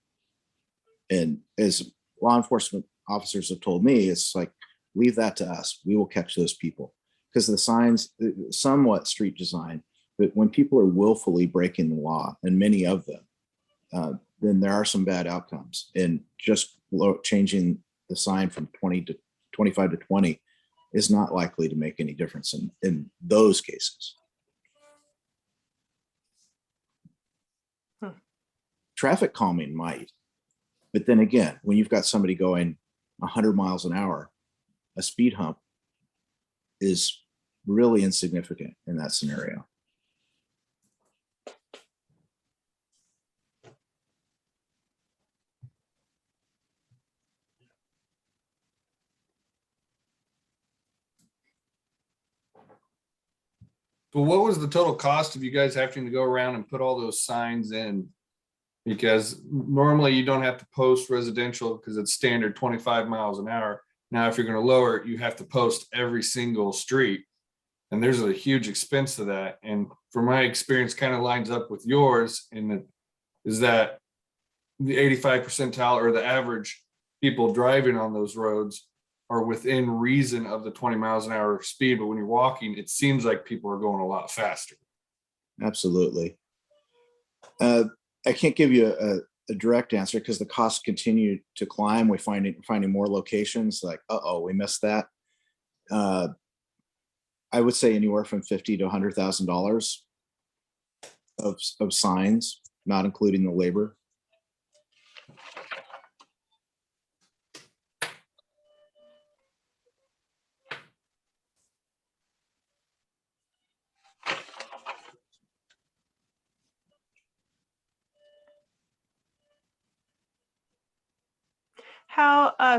And as law enforcement officers have told me, it's like, leave that to us. We will catch those people. Because the signs, somewhat street design, but when people are willfully breaking the law, and many of them, then there are some bad outcomes. And just changing the sign from 25 to 20 is not likely to make any difference in those cases. Traffic calming might, but then again, when you've got somebody going 100 miles an hour, a speed hump is really insignificant in that scenario. But what was the total cost of you guys having to go around and put all those signs in? Because normally you don't have to post residential because it's standard 25 miles an hour. Now, if you're going to lower it, you have to post every single street. And there's a huge expense to that. And from my experience, kind of lines up with yours is that the 85th percentile or the average people driving on those roads are within reason of the 20 miles an hour speed. But when you're walking, it seems like people are going a lot faster. Absolutely. I can't give you a direct answer because the costs continue to climb. We're finding more locations like, we missed that. I would say anywhere from $50,000 to $100,000 of signs, not including the labor.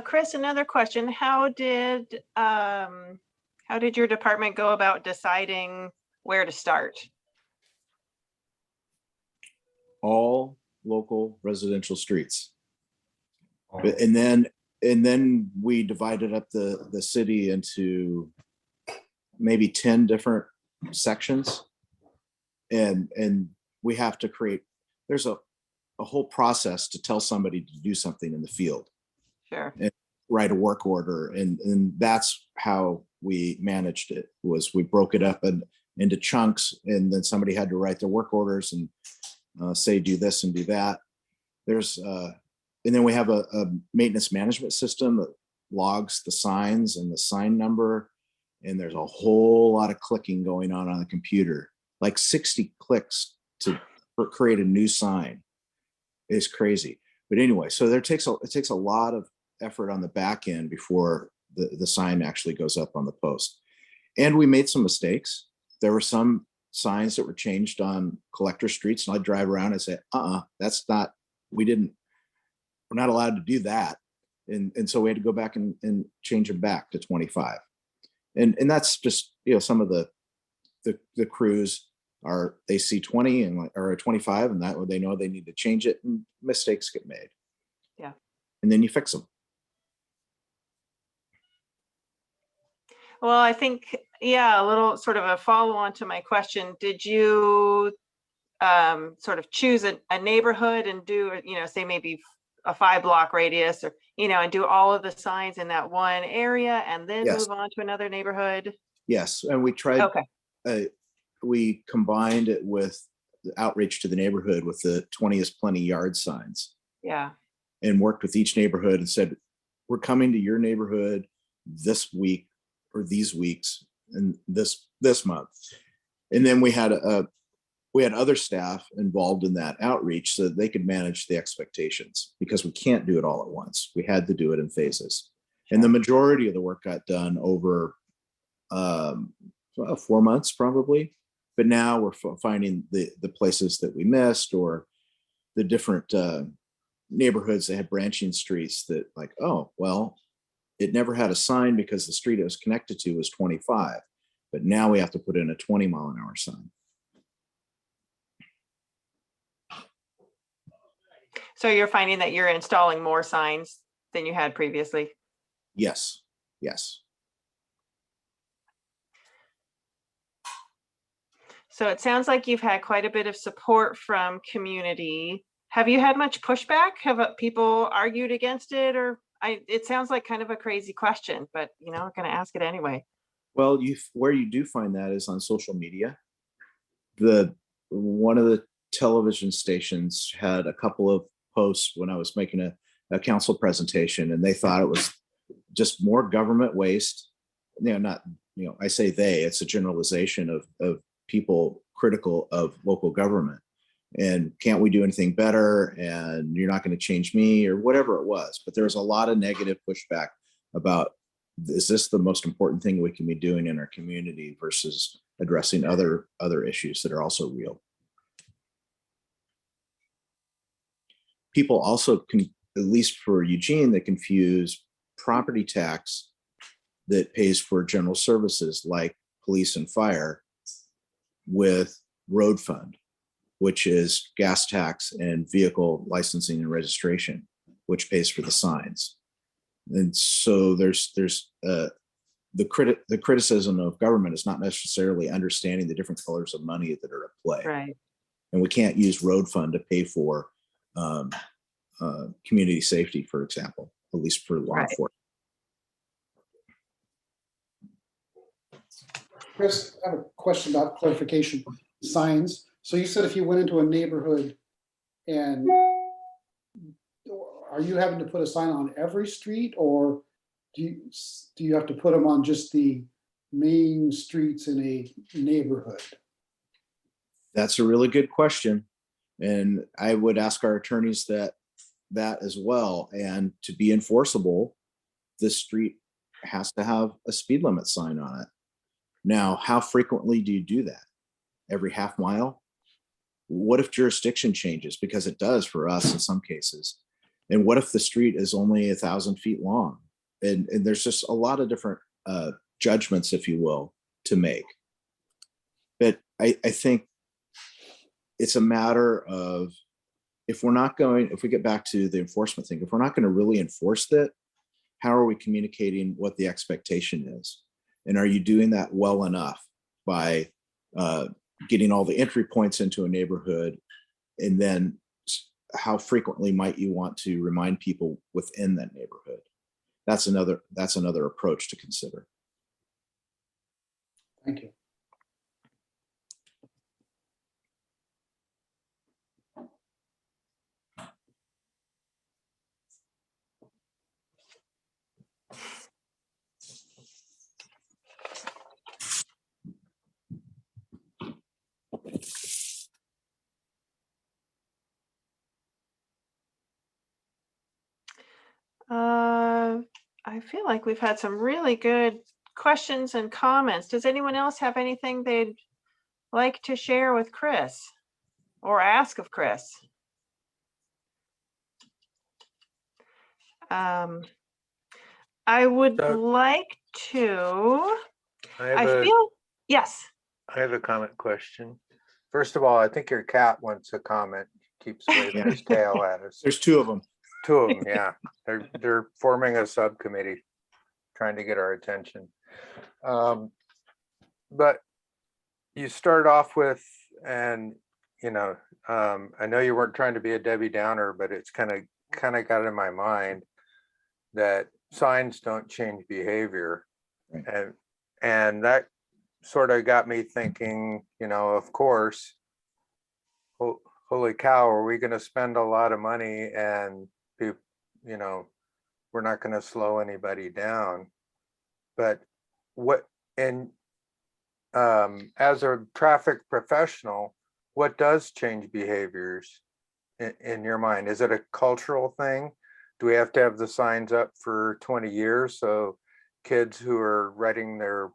Chris, another question. How did your department go about deciding where to start? All local residential streets. And then we divided up the city into maybe 10 different sections. And we have to there's a whole process to tell somebody to do something in the field. Sure. And write a work order. And that's how we managed it, was we broke it up into chunks, and then somebody had to write their work orders and say, do this and do that. There's And then we have a maintenance management system that logs the signs and the sign number. And there's a whole lot of clicking going on the computer, like 60 clicks to create a new sign. It's crazy. But anyway, so it takes a lot of effort on the back end before the sign actually goes up on the post. And we made some mistakes. There were some signs that were changed on collector streets, and I'd drive around and say, that's not, we're not allowed to do that. And so we had to go back and change them back to 25. And that's just, some of the crews they see 20 or 25, and that they know they need to change it, and mistakes get made. Yeah. And then you fix them. Well, I think, a little sort of a follow on to my question. Did you sort of choose a neighborhood and do, say maybe a 5-block radius, or, and do all of the signs in that one area and then Yes. move on to another neighborhood? Yes. And we tried, Okay. We combined it with the outreach to the neighborhood with the 20 is plenty yard signs, Yeah. and worked with each neighborhood and said, we're coming to your neighborhood this week or these weeks and this month. And then we had other staff involved in that outreach so that they could manage the expectations, because we can't do it all at once. We had to do it in phases. And the majority of the work got done over 4 months probably. But now we're finding the places that we missed, or the different neighborhoods that had branching streets that, like, oh, well, it never had a sign because the street it was connected to was 25. But now we have to put in a 20-mile-an-hour sign. So you're finding that you're installing more signs than you had previously? Yes. Yes. So it sounds like you've had quite a bit of support from community. Have you had much pushback? Have people argued against it? Or it sounds like kind of a crazy question, but I'm going to ask it anyway. Well, where you do find that is on social media. One of the television stations had a couple of posts when I was making a council presentation, and they thought it was just more government waste. I say it's a generalization of people critical of local government, and can't we do anything better, and you're not going to change me, or whatever it was. But there was a lot of negative pushback about, is this the most important thing we can be doing in our community versus addressing other issues that are also real. People also can, at least for Eugene, they confuse property tax that pays for general services like police and fire with road fund, which is gas tax and vehicle licensing and registration, which pays for the signs. And so there's the criticism of government is not necessarily understanding the different colors of money that are at play. Right. And we can't use road fund to pay for community safety, for example, at least for law enforcement. Chris, I have a question about clarification. Signs. So you said if you went into a neighborhood, and are you having to put a sign on every street, or do you have to put them on just the main streets in a neighborhood? That's a really good question. And I would ask our attorneys that as well. And to be enforceable, the street has to have a speed limit sign on it. Now, how frequently do you do that? Every half mile? What if jurisdiction changes? Because it does for us in some cases. And what if the street is only 1,000 feet long? And there's just a lot of different judgments, if you will, to make. But I think it's a matter of, if we get back to the enforcement thing, if we're not going to really enforce that, how are we communicating what the expectation is? And are you doing that well enough by getting all the entry points into a neighborhood? And then how frequently might you want to remind people within that neighborhood? That's another approach to consider. Thank you. I feel like we've had some really good questions and comments. Does anyone else have anything they'd like to share with Chris or ask of Chris? I would So- like to, I I feel, yes. have a comment question. First of all, I think your cat wants a comment. Keeps waving his tail at us. There's two of them. Two of them, yeah. They're forming a subcommittee, trying to get our attention. But you start off with, and I know you weren't trying to be a Debbie Downer, but it's kind of got in my mind that signs don't change behavior. Right. And that sort of got me thinking, of course, holy cow, are we going to spend a lot of money and we're not going to slow anybody down? But as a traffic professional, what does change behaviors in your mind? Is it a cultural thing? Do we have to have the signs up for 20 years so kids who are riding their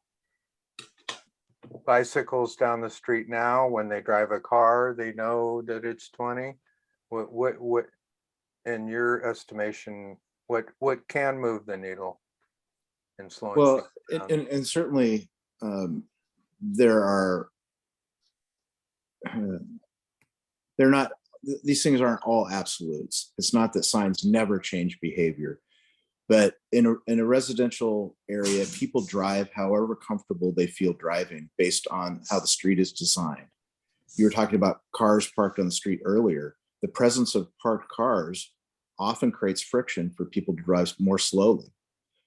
bicycles down the street now, when they drive a car, they know that it's 20? What in your estimation, what can move the needle in slowing Well, things down? and certainly there are, they're not, these things aren't all absolutes. It's not that signs never change behavior, but in a residential area, people drive however comfortable they feel driving based on how the street is designed. You were talking about cars parked on the street earlier. The presence of parked cars often creates friction for people to drive more slowly.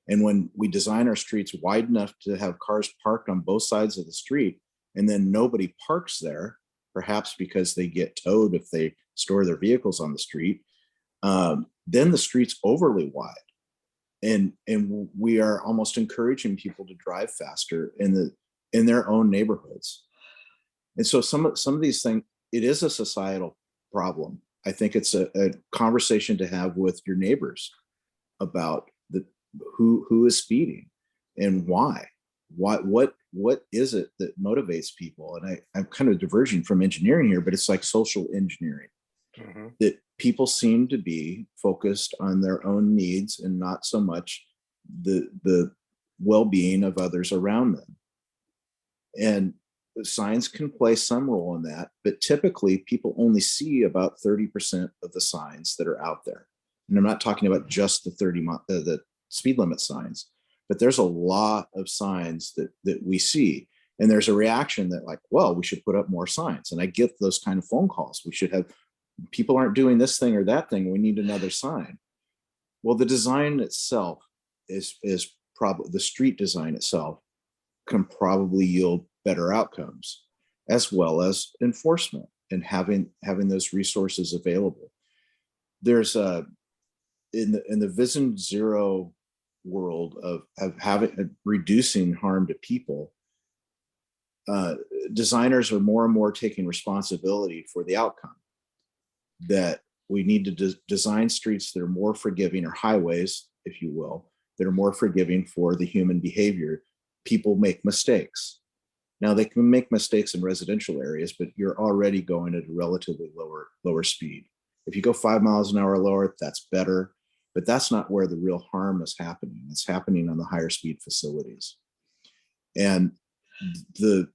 And when we design our streets wide enough to have cars parked on both sides of the street, and then nobody parks there, perhaps because they get towed if they store their vehicles on the street, then the street's overly wide. And we are almost encouraging people to drive faster in their own neighborhoods. And so some of these things, it is a societal problem. I think it's a conversation to have with your neighbors about who is speeding and why. What is it that motivates people? And I'm kind of diverging from engineering here, but it's like social engineering. Mm-hmm. That people seem to be focused on their own needs and not so much the well-being of others around them. And signs can play some role in that, but typically people only see about 30% of the signs that are out there. And I'm not talking about just the speed limit signs, but there's a lot of signs that we see. And there's a reaction that like, well, we should put up more signs. And I get those kind of phone calls. We should have, people aren't doing this thing or that thing. We need another sign. Well, the design itself is probably, the street design itself can probably yield better outcomes, as well as enforcement and having those resources available. There's in the Vision Zero world of reducing harm to people, designers are more and more taking responsibility for the outcome. That we need to design streets that are more forgiving, or highways, if you will, that are more forgiving for the human behavior. People make mistakes. Now they can make mistakes in residential areas, but you're already going at a relatively lower speed. If you go 5 miles an hour lower, that's better, but that's not where the real harm is happening. It's happening on the higher speed facilities. And the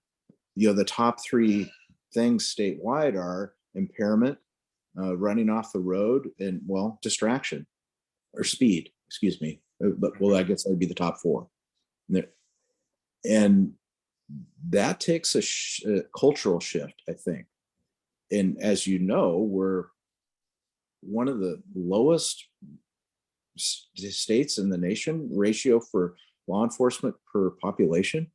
top three things statewide are impairment, running off the road, and distraction or speed, excuse me. But I guess that would be the top four. And that takes a cultural shift, I think. And as you know, we're one of the lowest states in the nation ratio for law enforcement per population.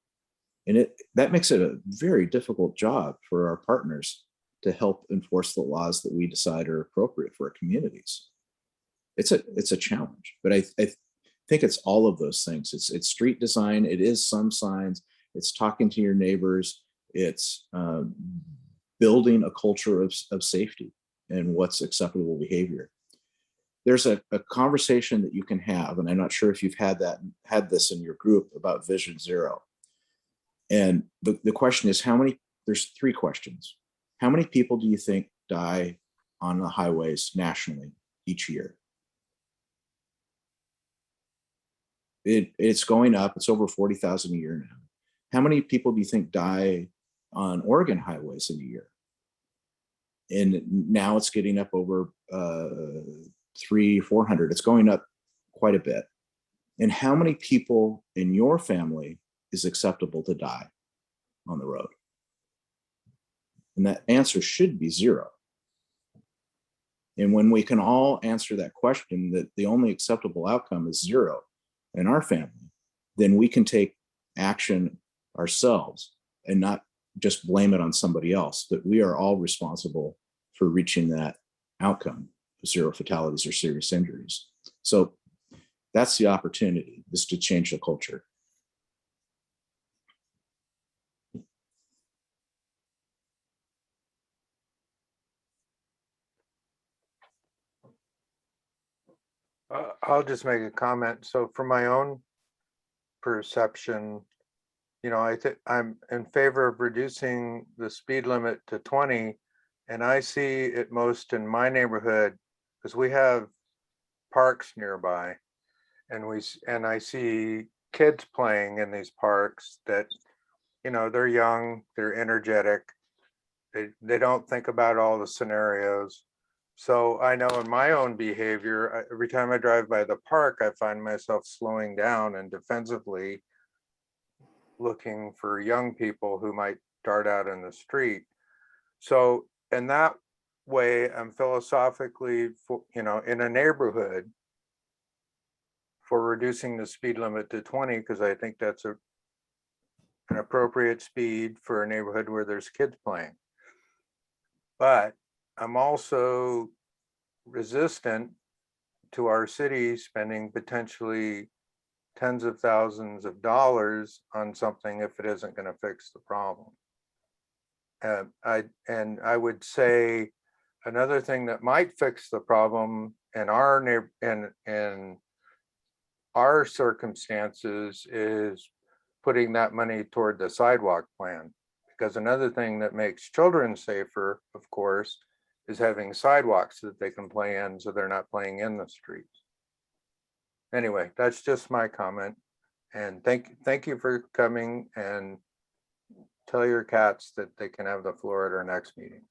And that makes it a very difficult job for our partners to help enforce the laws that we decide are appropriate for our communities. It's a challenge, but I think it's all of those things. It's street design. It is some signs. It's talking to your neighbors. It's building a culture of safety and what's acceptable behavior. there's a conversation that you can have, and I'm not sure if you've had this in your group about Vision Zero. And the question is, there's three questions. How many people do you think die on the highways nationally each year? It's going up. It's over 40,000 a year now. How many people do you think die on Oregon highways in a year? And now it's getting up over 300-400. It's going up quite a bit. And how many people in your family is acceptable to die on the road? And that answer should be 0. And when we can all answer that question, that the only acceptable outcome is 0 in our family, then we can take action ourselves and not just blame it on somebody else, that we are all responsible for reaching that outcome of 0 fatalities or serious injuries. So that's the opportunity, is to change the culture. I'll just make a comment. So from my own perception, you know, I'm in favor of reducing the speed limit to 20, and I see it most in my neighborhood because we have parks nearby, and I see kids playing in these parks that, you know, they're young, they're energetic, they don't think about all the scenarios. So I know in my own behavior, every time I drive by the park, I find myself slowing down and defensively looking for young people who might dart out in the street. So in that way, I'm philosophically, you know, in a neighborhood for reducing the speed limit to 20, because I think that's an appropriate speed for a neighborhood where there's kids playing. But I'm also resistant to our city spending potentially tens of thousands of dollars on something if it isn't going to fix the problem. I would say another thing that might fix the problem in our circumstances is putting that money toward the sidewalk plan. Because another thing that makes children safer, of course, is having sidewalks that they can play in so they're not playing in the streets. Anyway, that's just my comment. And thank you for coming, and tell your cats that they can have the floor at our next meeting.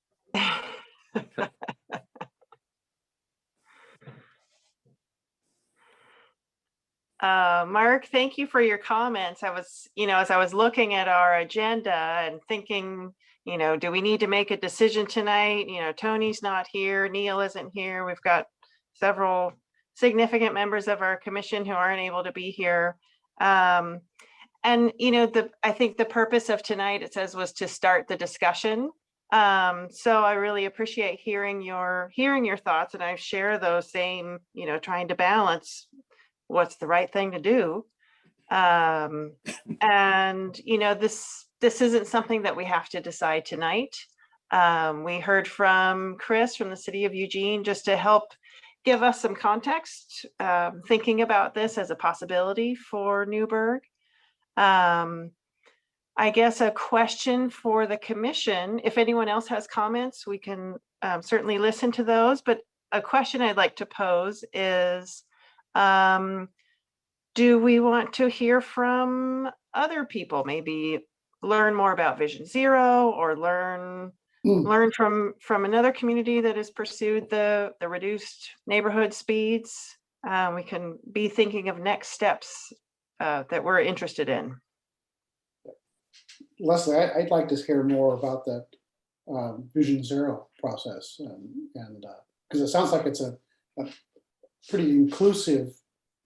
Mark, thank you for your comments. As I was looking at our agenda and thinking, do we need to make a decision tonight? Tony's not here, Neil isn't here. We've got several significant members of our commission who aren't able to be here. I think the purpose of tonight, it says, was to start the discussion. So I really appreciate hearing your thoughts, and I share those same, trying to balance what's the right thing to do. This isn't something that we have to decide tonight. We heard from Chris from the city of Eugene just to help give us some context, thinking about this as a possibility for Newberg. I guess a question for the commission, if anyone else has comments, we can certainly listen to those, but a question I'd like to pose is, do we want to hear from other people, maybe learn more about Vision Zero, or learn from another community that has pursued the reduced neighborhood speeds? We can be thinking of next steps that we're interested in. Leslie, I'd like to hear more about that Vision Zero process, and because it sounds like it's a pretty inclusive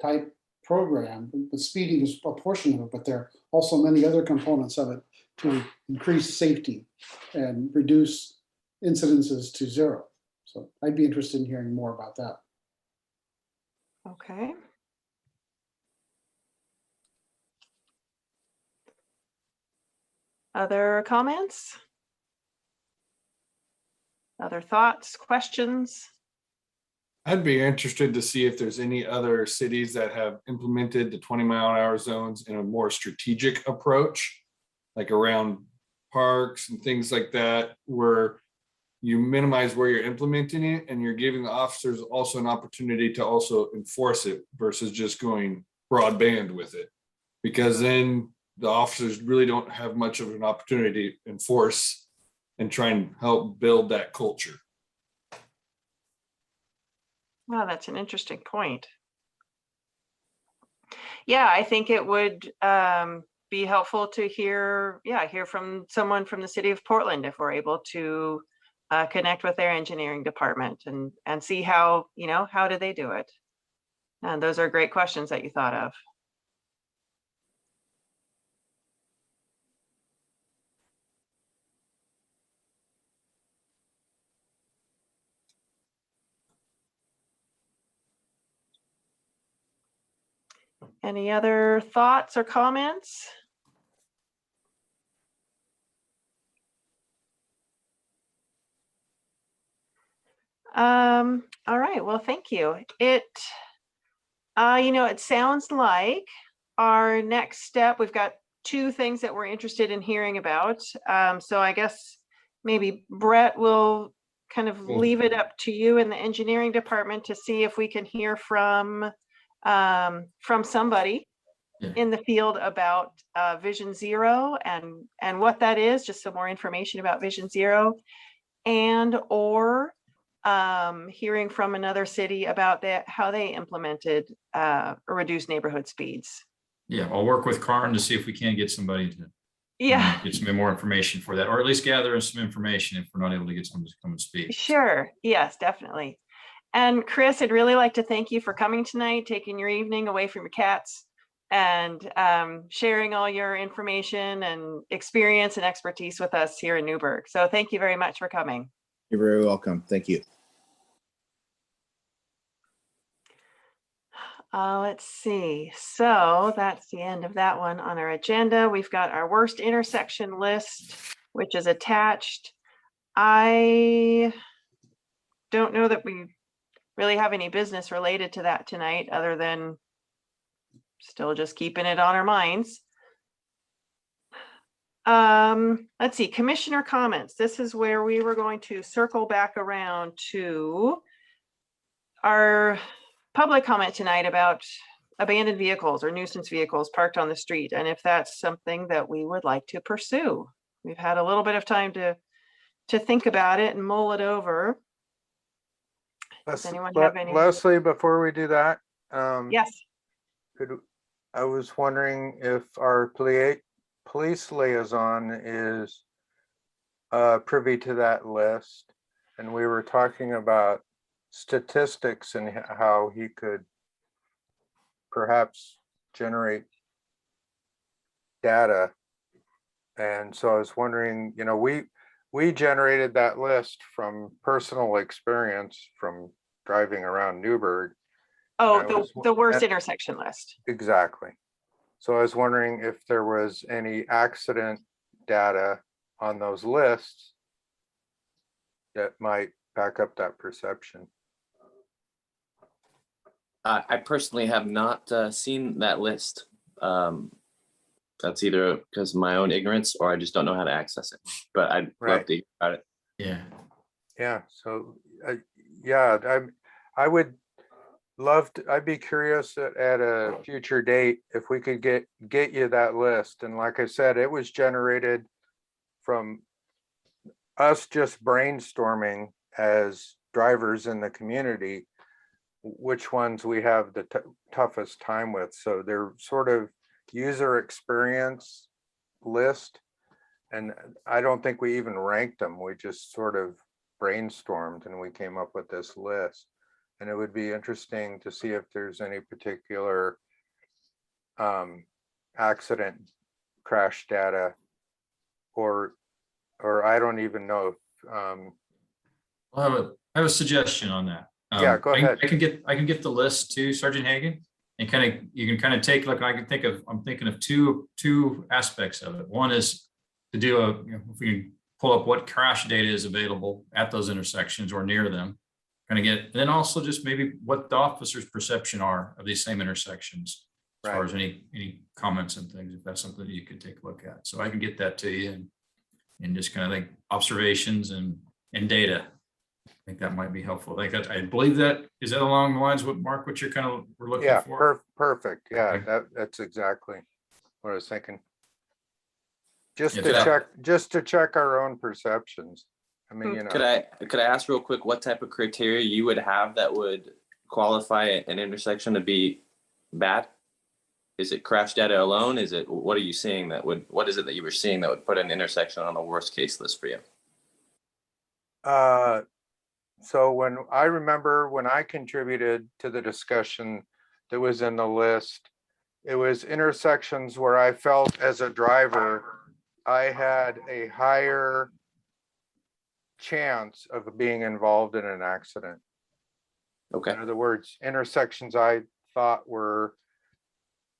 type program, but speeding is a portion of it, but there are also many other components of it to increase safety and reduce incidences to 0. So I'd be interested in hearing more about that. Okay. Other comments? Other thoughts, questions? I'd be interested to see if there's any other cities that have implemented the 20-mile-an-hour zones in a more strategic approach, like around parks and things like that, where you minimize where you're implementing it and you're giving the officers also an opportunity to also enforce it versus just going broadband with it. Because then the officers really don't have much of an opportunity to enforce and try and help build that culture. Wow, that's an interesting point. Yeah, I think it would be helpful to hear from someone from the city of Portland if we're able to connect with their engineering department and see how do they do it. And those are great questions that you thought of. Any other thoughts or comments? All right, well, thank you. It sounds like our next step, we've got two things that we're interested in hearing about. So I guess maybe Brett will kind of leave it up to you in the engineering department to see if we can hear from somebody in the field about Vision Zero and what that is, just some more information about Vision Zero, and or hearing from another city about how they implemented reduced neighborhood speeds. Yeah, I'll work with Karin to see if we can get somebody to get some more information for that, or at least gather some information if we're not able to get someone to come and speak. Sure. Yes, definitely. And Chris, I'd really like to thank you for coming tonight, taking your evening away from your cats, and sharing all your information and experience and expertise with us here in Newberg. So thank you very much for coming. You're very welcome. Thank you. Let's see. So that's the end of that one on our agenda. We've got our worst intersection list, which is attached. I don't know that we really have any business related to that tonight, other than still just keeping it on our minds. Let's see, commissioner comments. This is where we were going to circle back around to our public comment tonight about abandoned vehicles or nuisance vehicles parked on the street, and if that's something that we would like to pursue. We've had a little bit of time to think about it and mull it over. Does anyone have any? Leslie, before we do that, Yes. I was wondering if our police liaison is privy to that list, and we were talking about statistics and how he could perhaps generate data. And so I was wondering, we generated that list from personal experience from driving around Newberg. Oh, the worst intersection list. Exactly. So I was wondering if there was any accident data on those lists that might back up that perception. I personally have not seen that list. That's either because of my own ignorance or I just don't know how to access it. But I'd love to hear about it. Yeah. Yeah. So, I would love to. I'd be curious at a future date if we could get you that list. And like I said, it was generated from us just brainstorming as drivers in the community, which ones we have the toughest time with. So they're sort of user experience list. And I don't think we even ranked them. We just sort of brainstormed and we came up with this list. And it would be interesting to see if there's any particular accident crash data or I don't even know if I have a suggestion on that. Yeah, go ahead. I can get the list to Sergeant Hagan, and you can kind of take, look, I'm thinking of two aspects of it. One is to do if we can pull up what crash data is available at those intersections or near them. kind of get, and then also just maybe what the officer's perception are of these same intersections. As far Right. as any comments and things, if that's something that you could take a look at. So I can get that to you and just kind of like observations and data. I think that might be helpful. I believe that, is that along the lines what Mark, what you're kind of, we're looking Yeah, for? perfect. Yeah, Okay. that's exactly what I was thinking. Just Yeah, to that- check our own perceptions. I mean, you know. Could I ask real quick what type of criteria you would have that would qualify an intersection to be bad? Is it crash data alone? Is it, what are you seeing that would, what is it that you were seeing that would put an intersection on a worst case list for you? So when I remember when I contributed to the discussion that was in the list, it was intersections where I felt as a driver, I had a higher chance of being involved in an accident. Okay. In other words, intersections I thought were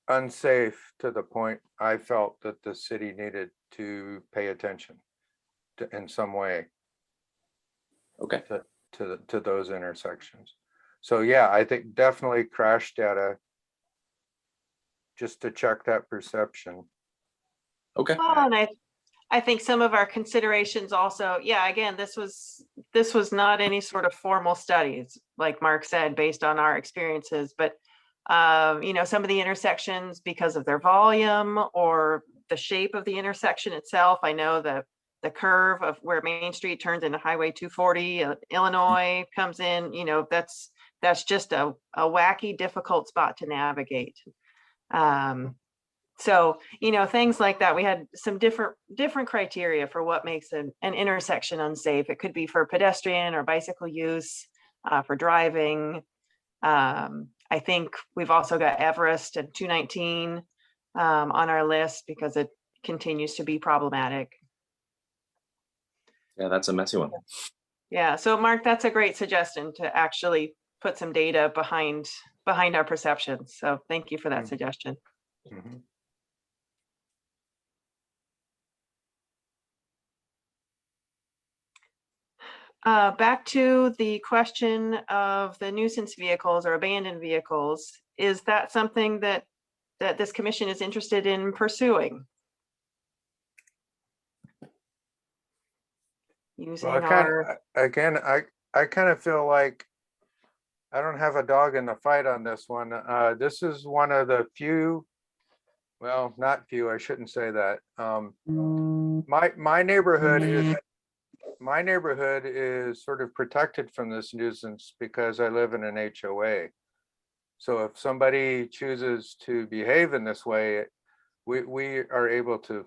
unsafe to the point I felt that the city needed to pay attention to, in some way. Okay. To those intersections. So yeah, I think definitely crash data just to check that perception. Okay. Well, and I think some of our considerations also, yeah, again, this was not any sort of formal studies, like Mark said, based on our experiences, but you know, some of the intersections, because of their volume or the shape of the intersection itself. I know that the curve of where Main Street turns into Highway 240, Illinois comes in, you know, that's just a wacky, difficult spot to navigate. So, you know, things like that. We had some different criteria for what makes an intersection unsafe. It could be for pedestrian or bicycle use, for driving. I think we've also got Everest and 219 on our list because it continues to be problematic. Yeah, that's a messy one. Yeah, so Mark, that's a great suggestion to actually put some data behind our perceptions. So thank you for that suggestion. Mhm. Back to the question of the nuisance vehicles or abandoned vehicles. Is that something that this commission is interested in pursuing? Using Well, I kind of feel like I don't have a dog in the fight on this one. This is one of the few, well, not few, I shouldn't say that. My neighborhood is sort of protected from this nuisance because I live in an HOA. So if somebody chooses to behave in this way, we are able to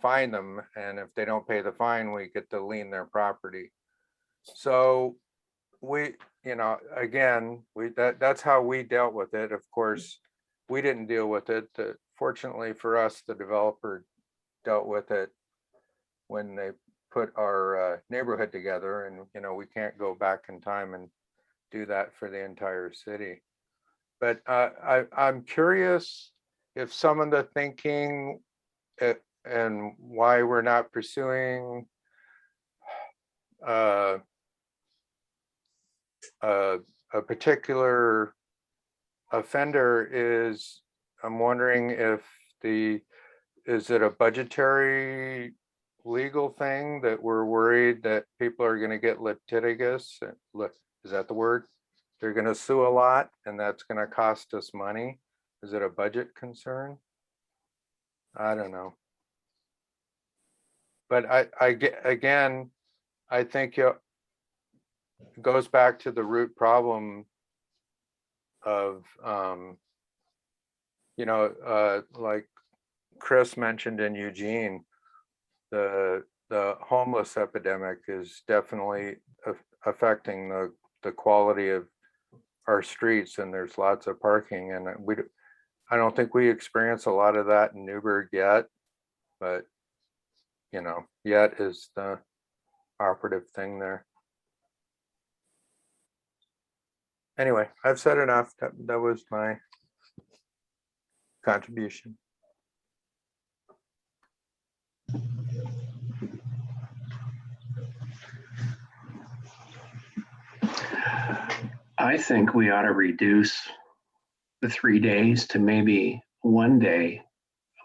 fine them, and if they don't pay the fine, we get to lien their property. So we, you know, again, that's how we dealt with it. Of course, we didn't deal with it. Fortunately for us, the developer dealt with it when they put our neighborhood together, and you know, we can't go back in time and do that for the entire city. But I'm curious if some of the thinking and why we're not pursuing a particular offender is, I'm wondering if is it a budgetary legal thing that we're worried that people are going to get litigious? Is that the word? They're going to sue a lot and that's going to cost us money. Is it a budget concern? I don't know. But again, I think it goes back to the root problem of, you know, like Chris mentioned in Eugene, the homeless epidemic is definitely affecting the quality of our streets, and there's lots of parking, and I don't think we experience a lot of that in Newberg yet, but you know, yet is the operative thing there. Anyway, I've said enough. That was my contribution. I think we ought to reduce the 3 days to maybe 1 day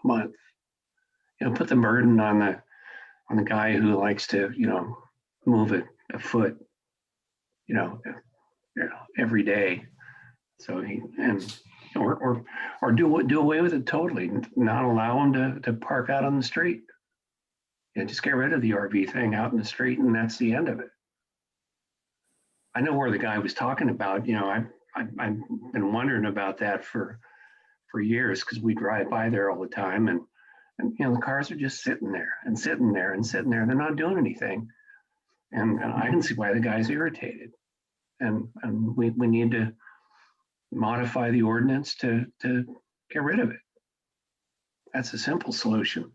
a month. Put the burden on the guy who likes to, move a foot, every day. So or do away with it totally, not allow them to park out on the street. Just get rid of the RV thing out in the street, and that's the end of it. I know where the guy was talking about. I've been wondering about that for years, because we drive by there all the time, and the cars are just sitting there and sitting there and sitting there. They're not doing anything, and I can see why the guy's irritated. And we need to modify the ordinance to get rid of it. That's a simple solution.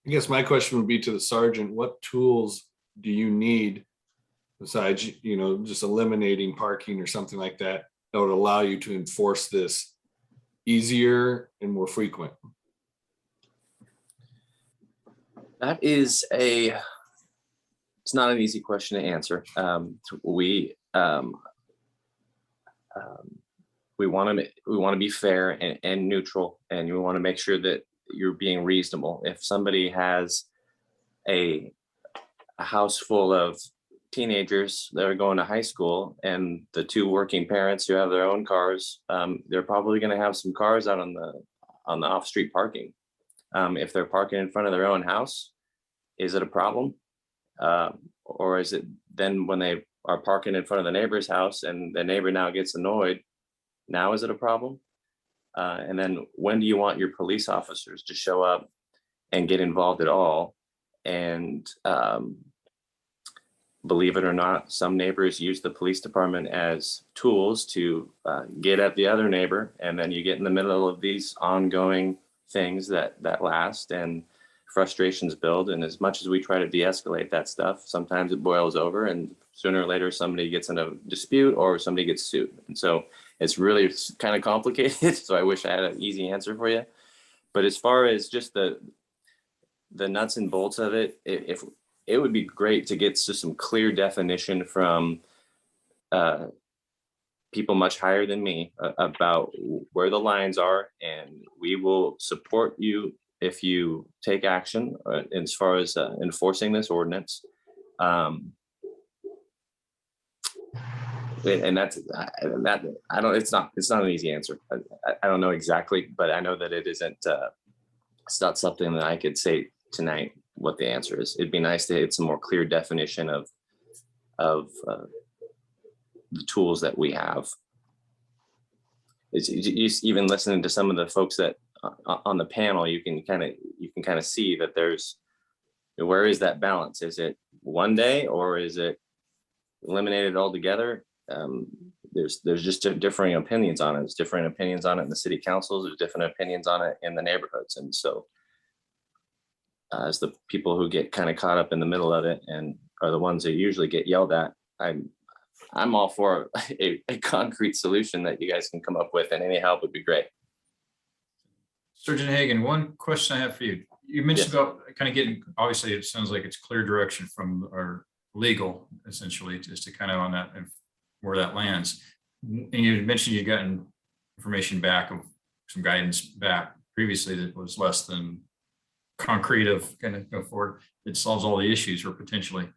I guess my question would be to the sergeant, what tools do you need besides, just eliminating parking or something like that, that would allow you to enforce this easier and more frequent? It's not an easy question to answer. We want to be fair and neutral, and we want to make sure that you're being reasonable. If somebody has a house full of teenagers that are going to high school, and the two working parents who have their own cars, they're probably going to have some cars out on the off-street parking. If they're parking in front of their own house, is it a problem? Or is it then when they are parking in front of the neighbor's house and the neighbor now gets annoyed, now is it a problem? And then when do you want your police officers to show up and get involved at all? And believe it or not, some neighbors use the police department as tools to get at the other neighbor. And then you get in the middle of these ongoing things that last, and frustrations build. And as much as we try to de-escalate that stuff, sometimes it boils over, and sooner or later somebody gets in a dispute or somebody gets sued. And so it's really kind of complicated. So I wish I had an easy answer for you. But as far as just the nuts and bolts of it, if it would be great to get to some clear definition from people much higher than me about where the lines are, and we will support you if you take action as far as enforcing this ordinance. And that's that. I don't. It's not an easy answer. I don't know exactly, but I know that it isn't. It's not something that I could say tonight what the answer is. It'd be nice to get some more clear definition of the tools that we have. It's even listening to some of the folks that on the panel, you can kind of see that where is that balance? Is it 1 day, or is it eliminated altogether? There's just differing opinions on it. There's different opinions on it in the city councils. There's different opinions on it in the neighborhoods. And so as the people who get kind of caught up in the middle of it and are the ones that usually get yelled at, I'm all for a concrete solution that you guys can come up with, and any help would be great. Sergeant Hagan, one question I have for you. You mentioned about kind of getting, obviously it sounds like it's clear direction from our legal, essentially, just to kind of on that and where that lands. And you mentioned you'd gotten information back, of some guidance back previously that was less than concrete of kind of go forward. It solves all the issues, or potentially.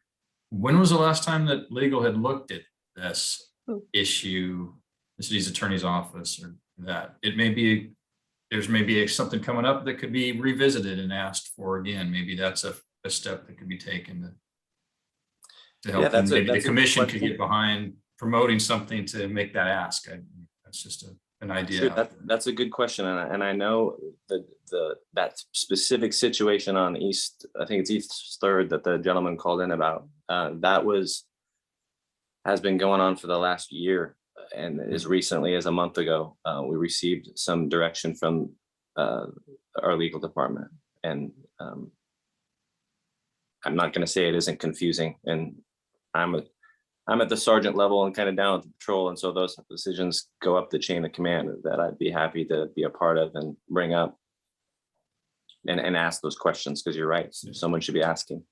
When was the last time that legal had looked at this issue, the city's attorney's office, or that? It may be, there's maybe something coming up that could be revisited and asked for again. Maybe that's a step that could be taken to help. Yeah, maybe the commission could get behind promoting something to make that ask. That's just an idea. Sure, that's a good question, and I know that specific situation on East, I think it's East 3rd that the gentleman called in about. That has been going on for the last year, and as recently as a month ago, we received some direction from our legal department, and I'm not going to say it isn't confusing, and I'm at the sergeant level and kind of down at the patrol, and so those decisions go up the chain of command that I'd be happy to be a part of and bring up. and ask those questions, because you're right. Someone should be asking.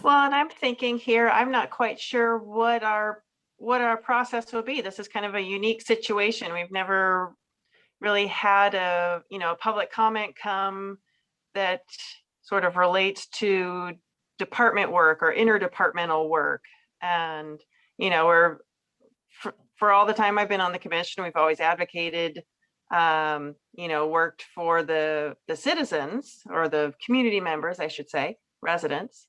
Well, and I'm thinking here, I'm not quite sure what our process will be. This is kind of a unique situation. We've never really had a, public comment come that sort of relates to department work or interdepartmental work. And, we're, for all the time I've been on the commission, we've always advocated, worked for the citizens, or the community members, I should say, residents.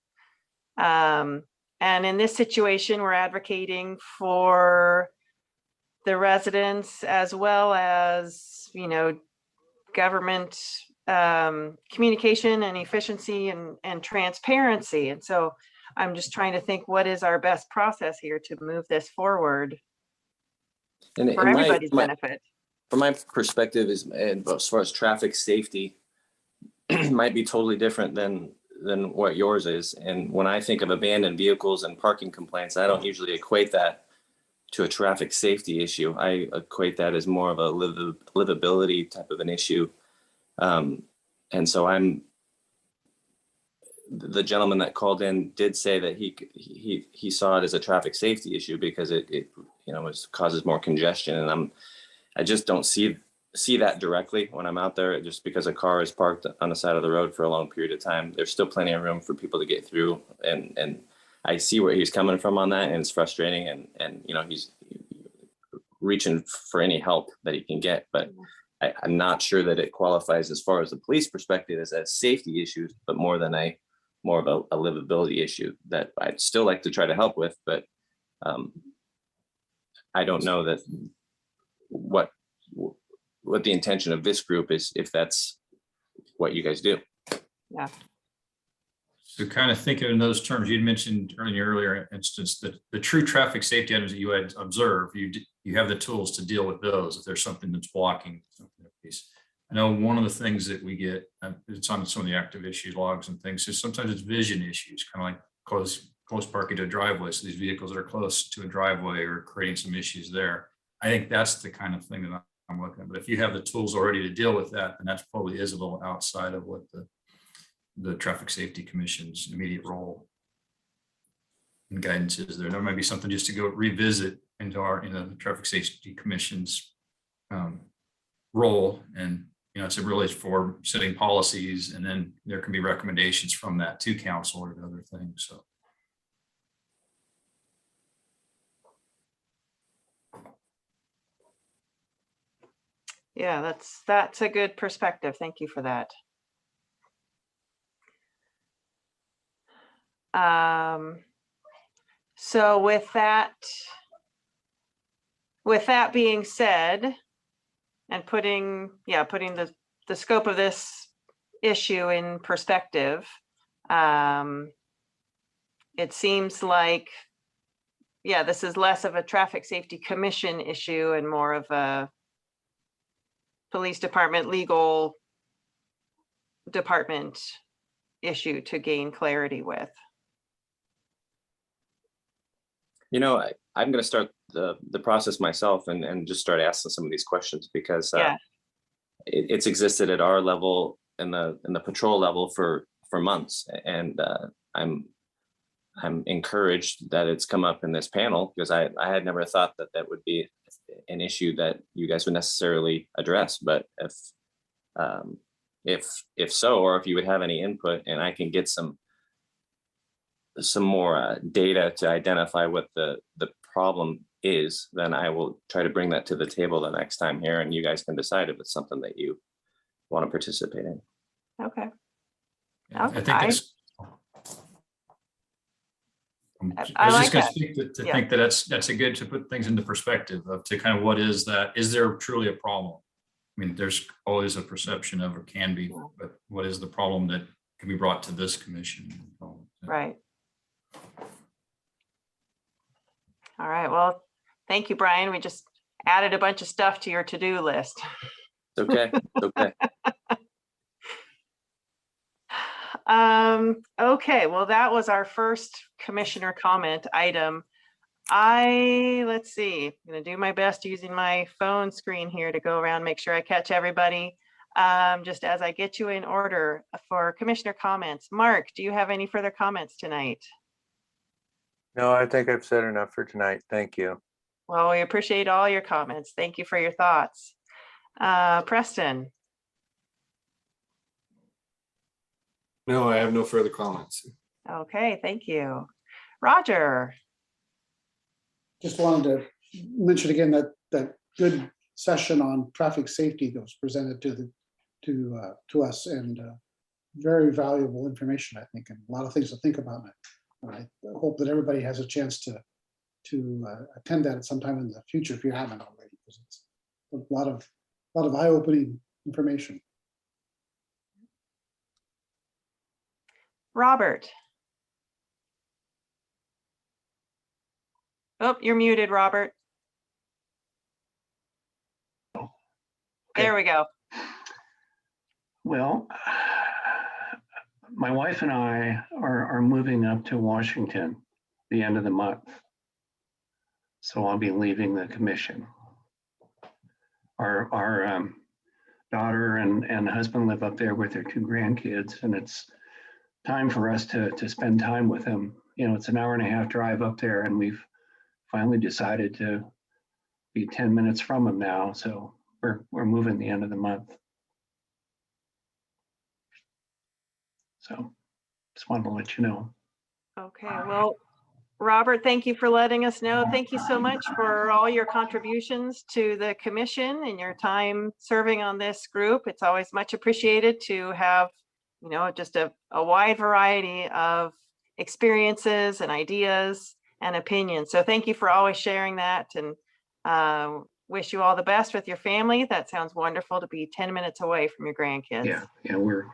And in this situation, we're advocating for the residents, as well as, government communication and efficiency and transparency. And so I'm just trying to think, what is our best process here to move this forward And for everybody's benefit? From my perspective, is as far as traffic safety, might be totally different than what yours is. And when I think of abandoned vehicles and parking complaints, I don't usually equate that to a traffic safety issue. I equate that as more of a livability type of an issue. And so the gentleman that called in did say that he saw it as a traffic safety issue because it causes more congestion. And I just don't see that directly when I'm out there. Just because a car is parked on the side of the road for a long period of time, there's still plenty of room for people to get through. And I see where he's coming from on that, and it's frustrating. And he's reaching for any help that he can get, but I'm not sure that it qualifies as far as the police perspective as a safety issue, but more of a livability issue that I'd still like to try to help with. But I don't know that what the intention of this group is, if that's what you guys do. Yeah. So kind of thinking in those terms, you'd mentioned in the earlier instance that the true traffic safety items that you had observed, you have the tools to deal with those if there's something that's blocking something. I know one of the things that we get, it's on some of the active issue logs and things, is sometimes it's vision issues, kind of like close parking to a driveway. So these vehicles that are close to a driveway are creating some issues there. I think that's the kind of thing that I'm looking at. But if you have the tools already to deal with that, then that's probably is a little outside of what the Traffic Safety Commission's immediate role and guidance is there. There might be something just to go revisit into the Traffic Safety Commission's role. And, it's really for setting policies, and then there can be recommendations from that to council or other things. So. Yeah, that's a good perspective. Thank you for that. So with that being said, and putting the scope of this issue in perspective, it seems like, this is less of a Traffic Safety Commission issue and more of a police department, legal department issue to gain clarity with. I'm going to start the process myself and just start asking some of these questions, because it's existed at our level and the patrol level for months, and I'm encouraged that it's come up in this panel, because I had never thought that would be an issue that you guys would necessarily address. But if so, or if you would have any input, and I can get some more data to identify what the problem is, then I will try to bring that to the table the next time here, and you guys can decide if it's something that you want to participate in. Okay. I think it's. I was like just that. going to think that that's a good to put things into perspective of to kind of what is that? Is there truly a problem? I mean, there's always a perception of, or can be, but what is the problem that can be brought to this commission? Right. All right. Well, thank you, Brian. We just added a bunch of stuff to your to-do list. It's okay. It's okay. Okay, well, that was our first commissioner comment item. let's see, I'm gonna do my best using my phone screen here to go around, make sure I catch everybody. Just as I get you in order for commissioner comments. Mark, do you have any further comments tonight? No, I think I've said enough for tonight. Thank you. Well, we appreciate all your comments. Thank you for your thoughts. Preston, No, I have no further comments. okay, thank you. Roger, Just wanted to mention again that good session on traffic safety that was presented to us, and very valuable information, I think, and a lot of things to think about. And I hope that everybody has a chance to attend that at some time in the future if you haven't already, because it's a lot of eye-opening information. Robert. Oh, you're muted, Robert. There we go. Well, my wife and I are moving up to Washington the end of the month. So I'll be leaving the commission. Our daughter and husband live up there with their 2 grandkids, and it's time for us to spend time with them. You know, it's an 1.5-hour drive up there, and we've finally decided to be 10 minutes from them now. So we're moving the end of the month. So just wanted to let you know. Okay, well, Robert, thank you for letting us know. Thank you so much for all your contributions to the commission and your time serving on this group. It's always much appreciated to have, you know, just a wide variety of experiences and ideas and opinions. So thank you for always sharing that, and wish you all the best with your family. That sounds wonderful to be 10 minutes away from your grandkids. Yeah, we're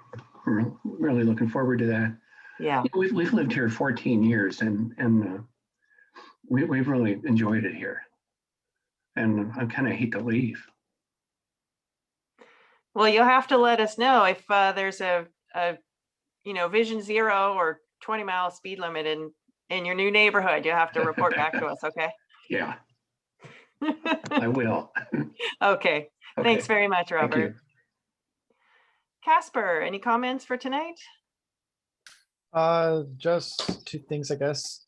really looking forward to that. Yeah. We've lived here 14 years, and we've really enjoyed it here. And I kind of hate to leave. Well, you'll have to let us know if there's a Vision Zero or 20-mile speed limit in your new neighborhood. You'll have to report back to us, okay? Yeah, I will. Okay. Thanks very much, Thank Robert. you. Casper, any comments for tonight? Just 2 things, I guess.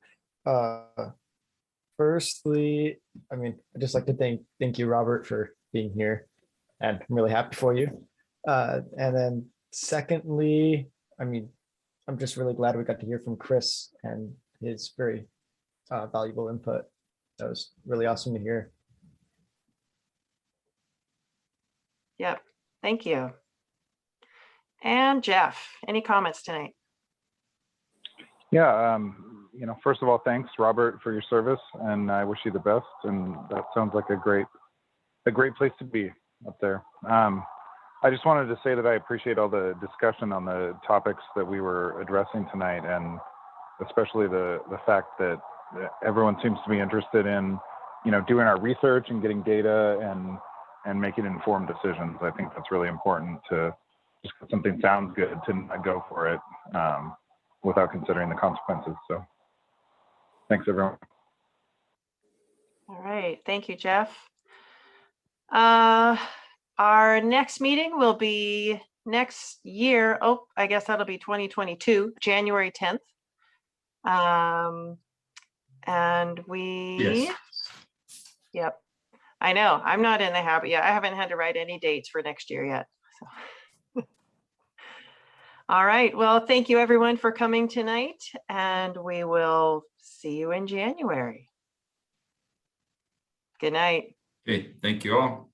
Firstly, I mean, I'd just like to thank you, Robert, for being here, and I'm really happy for you. And then secondly, I mean, I'm just really glad we got to hear from Chris and his very valuable input. That was really awesome to hear. Yep. Thank you. And Jeff, any comments tonight? Yeah, first of all, thanks, Robert, for your service, and I wish you the best. And that sounds like a great place to be up there. I just wanted to say that I appreciate all the discussion on the topics that we were addressing tonight, and especially the fact that everyone seems to be interested in, doing our research and getting data and making informed decisions. I think that's really important, to just because something sounds good to not go for it without considering the consequences. So thanks, everyone. All right. Thank you, Jeff. Our next meeting will be next year. Oh, I guess that'll be 2022, January 10th. And we, Yes. Yep. I know, I'm not in the habit yet. I haven't had to write any dates for next year yet. So. All right. Well, thank you everyone for coming tonight, and we will see you in January. Good night. Okay, thank you all.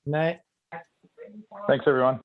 Good night. Thanks, everyone.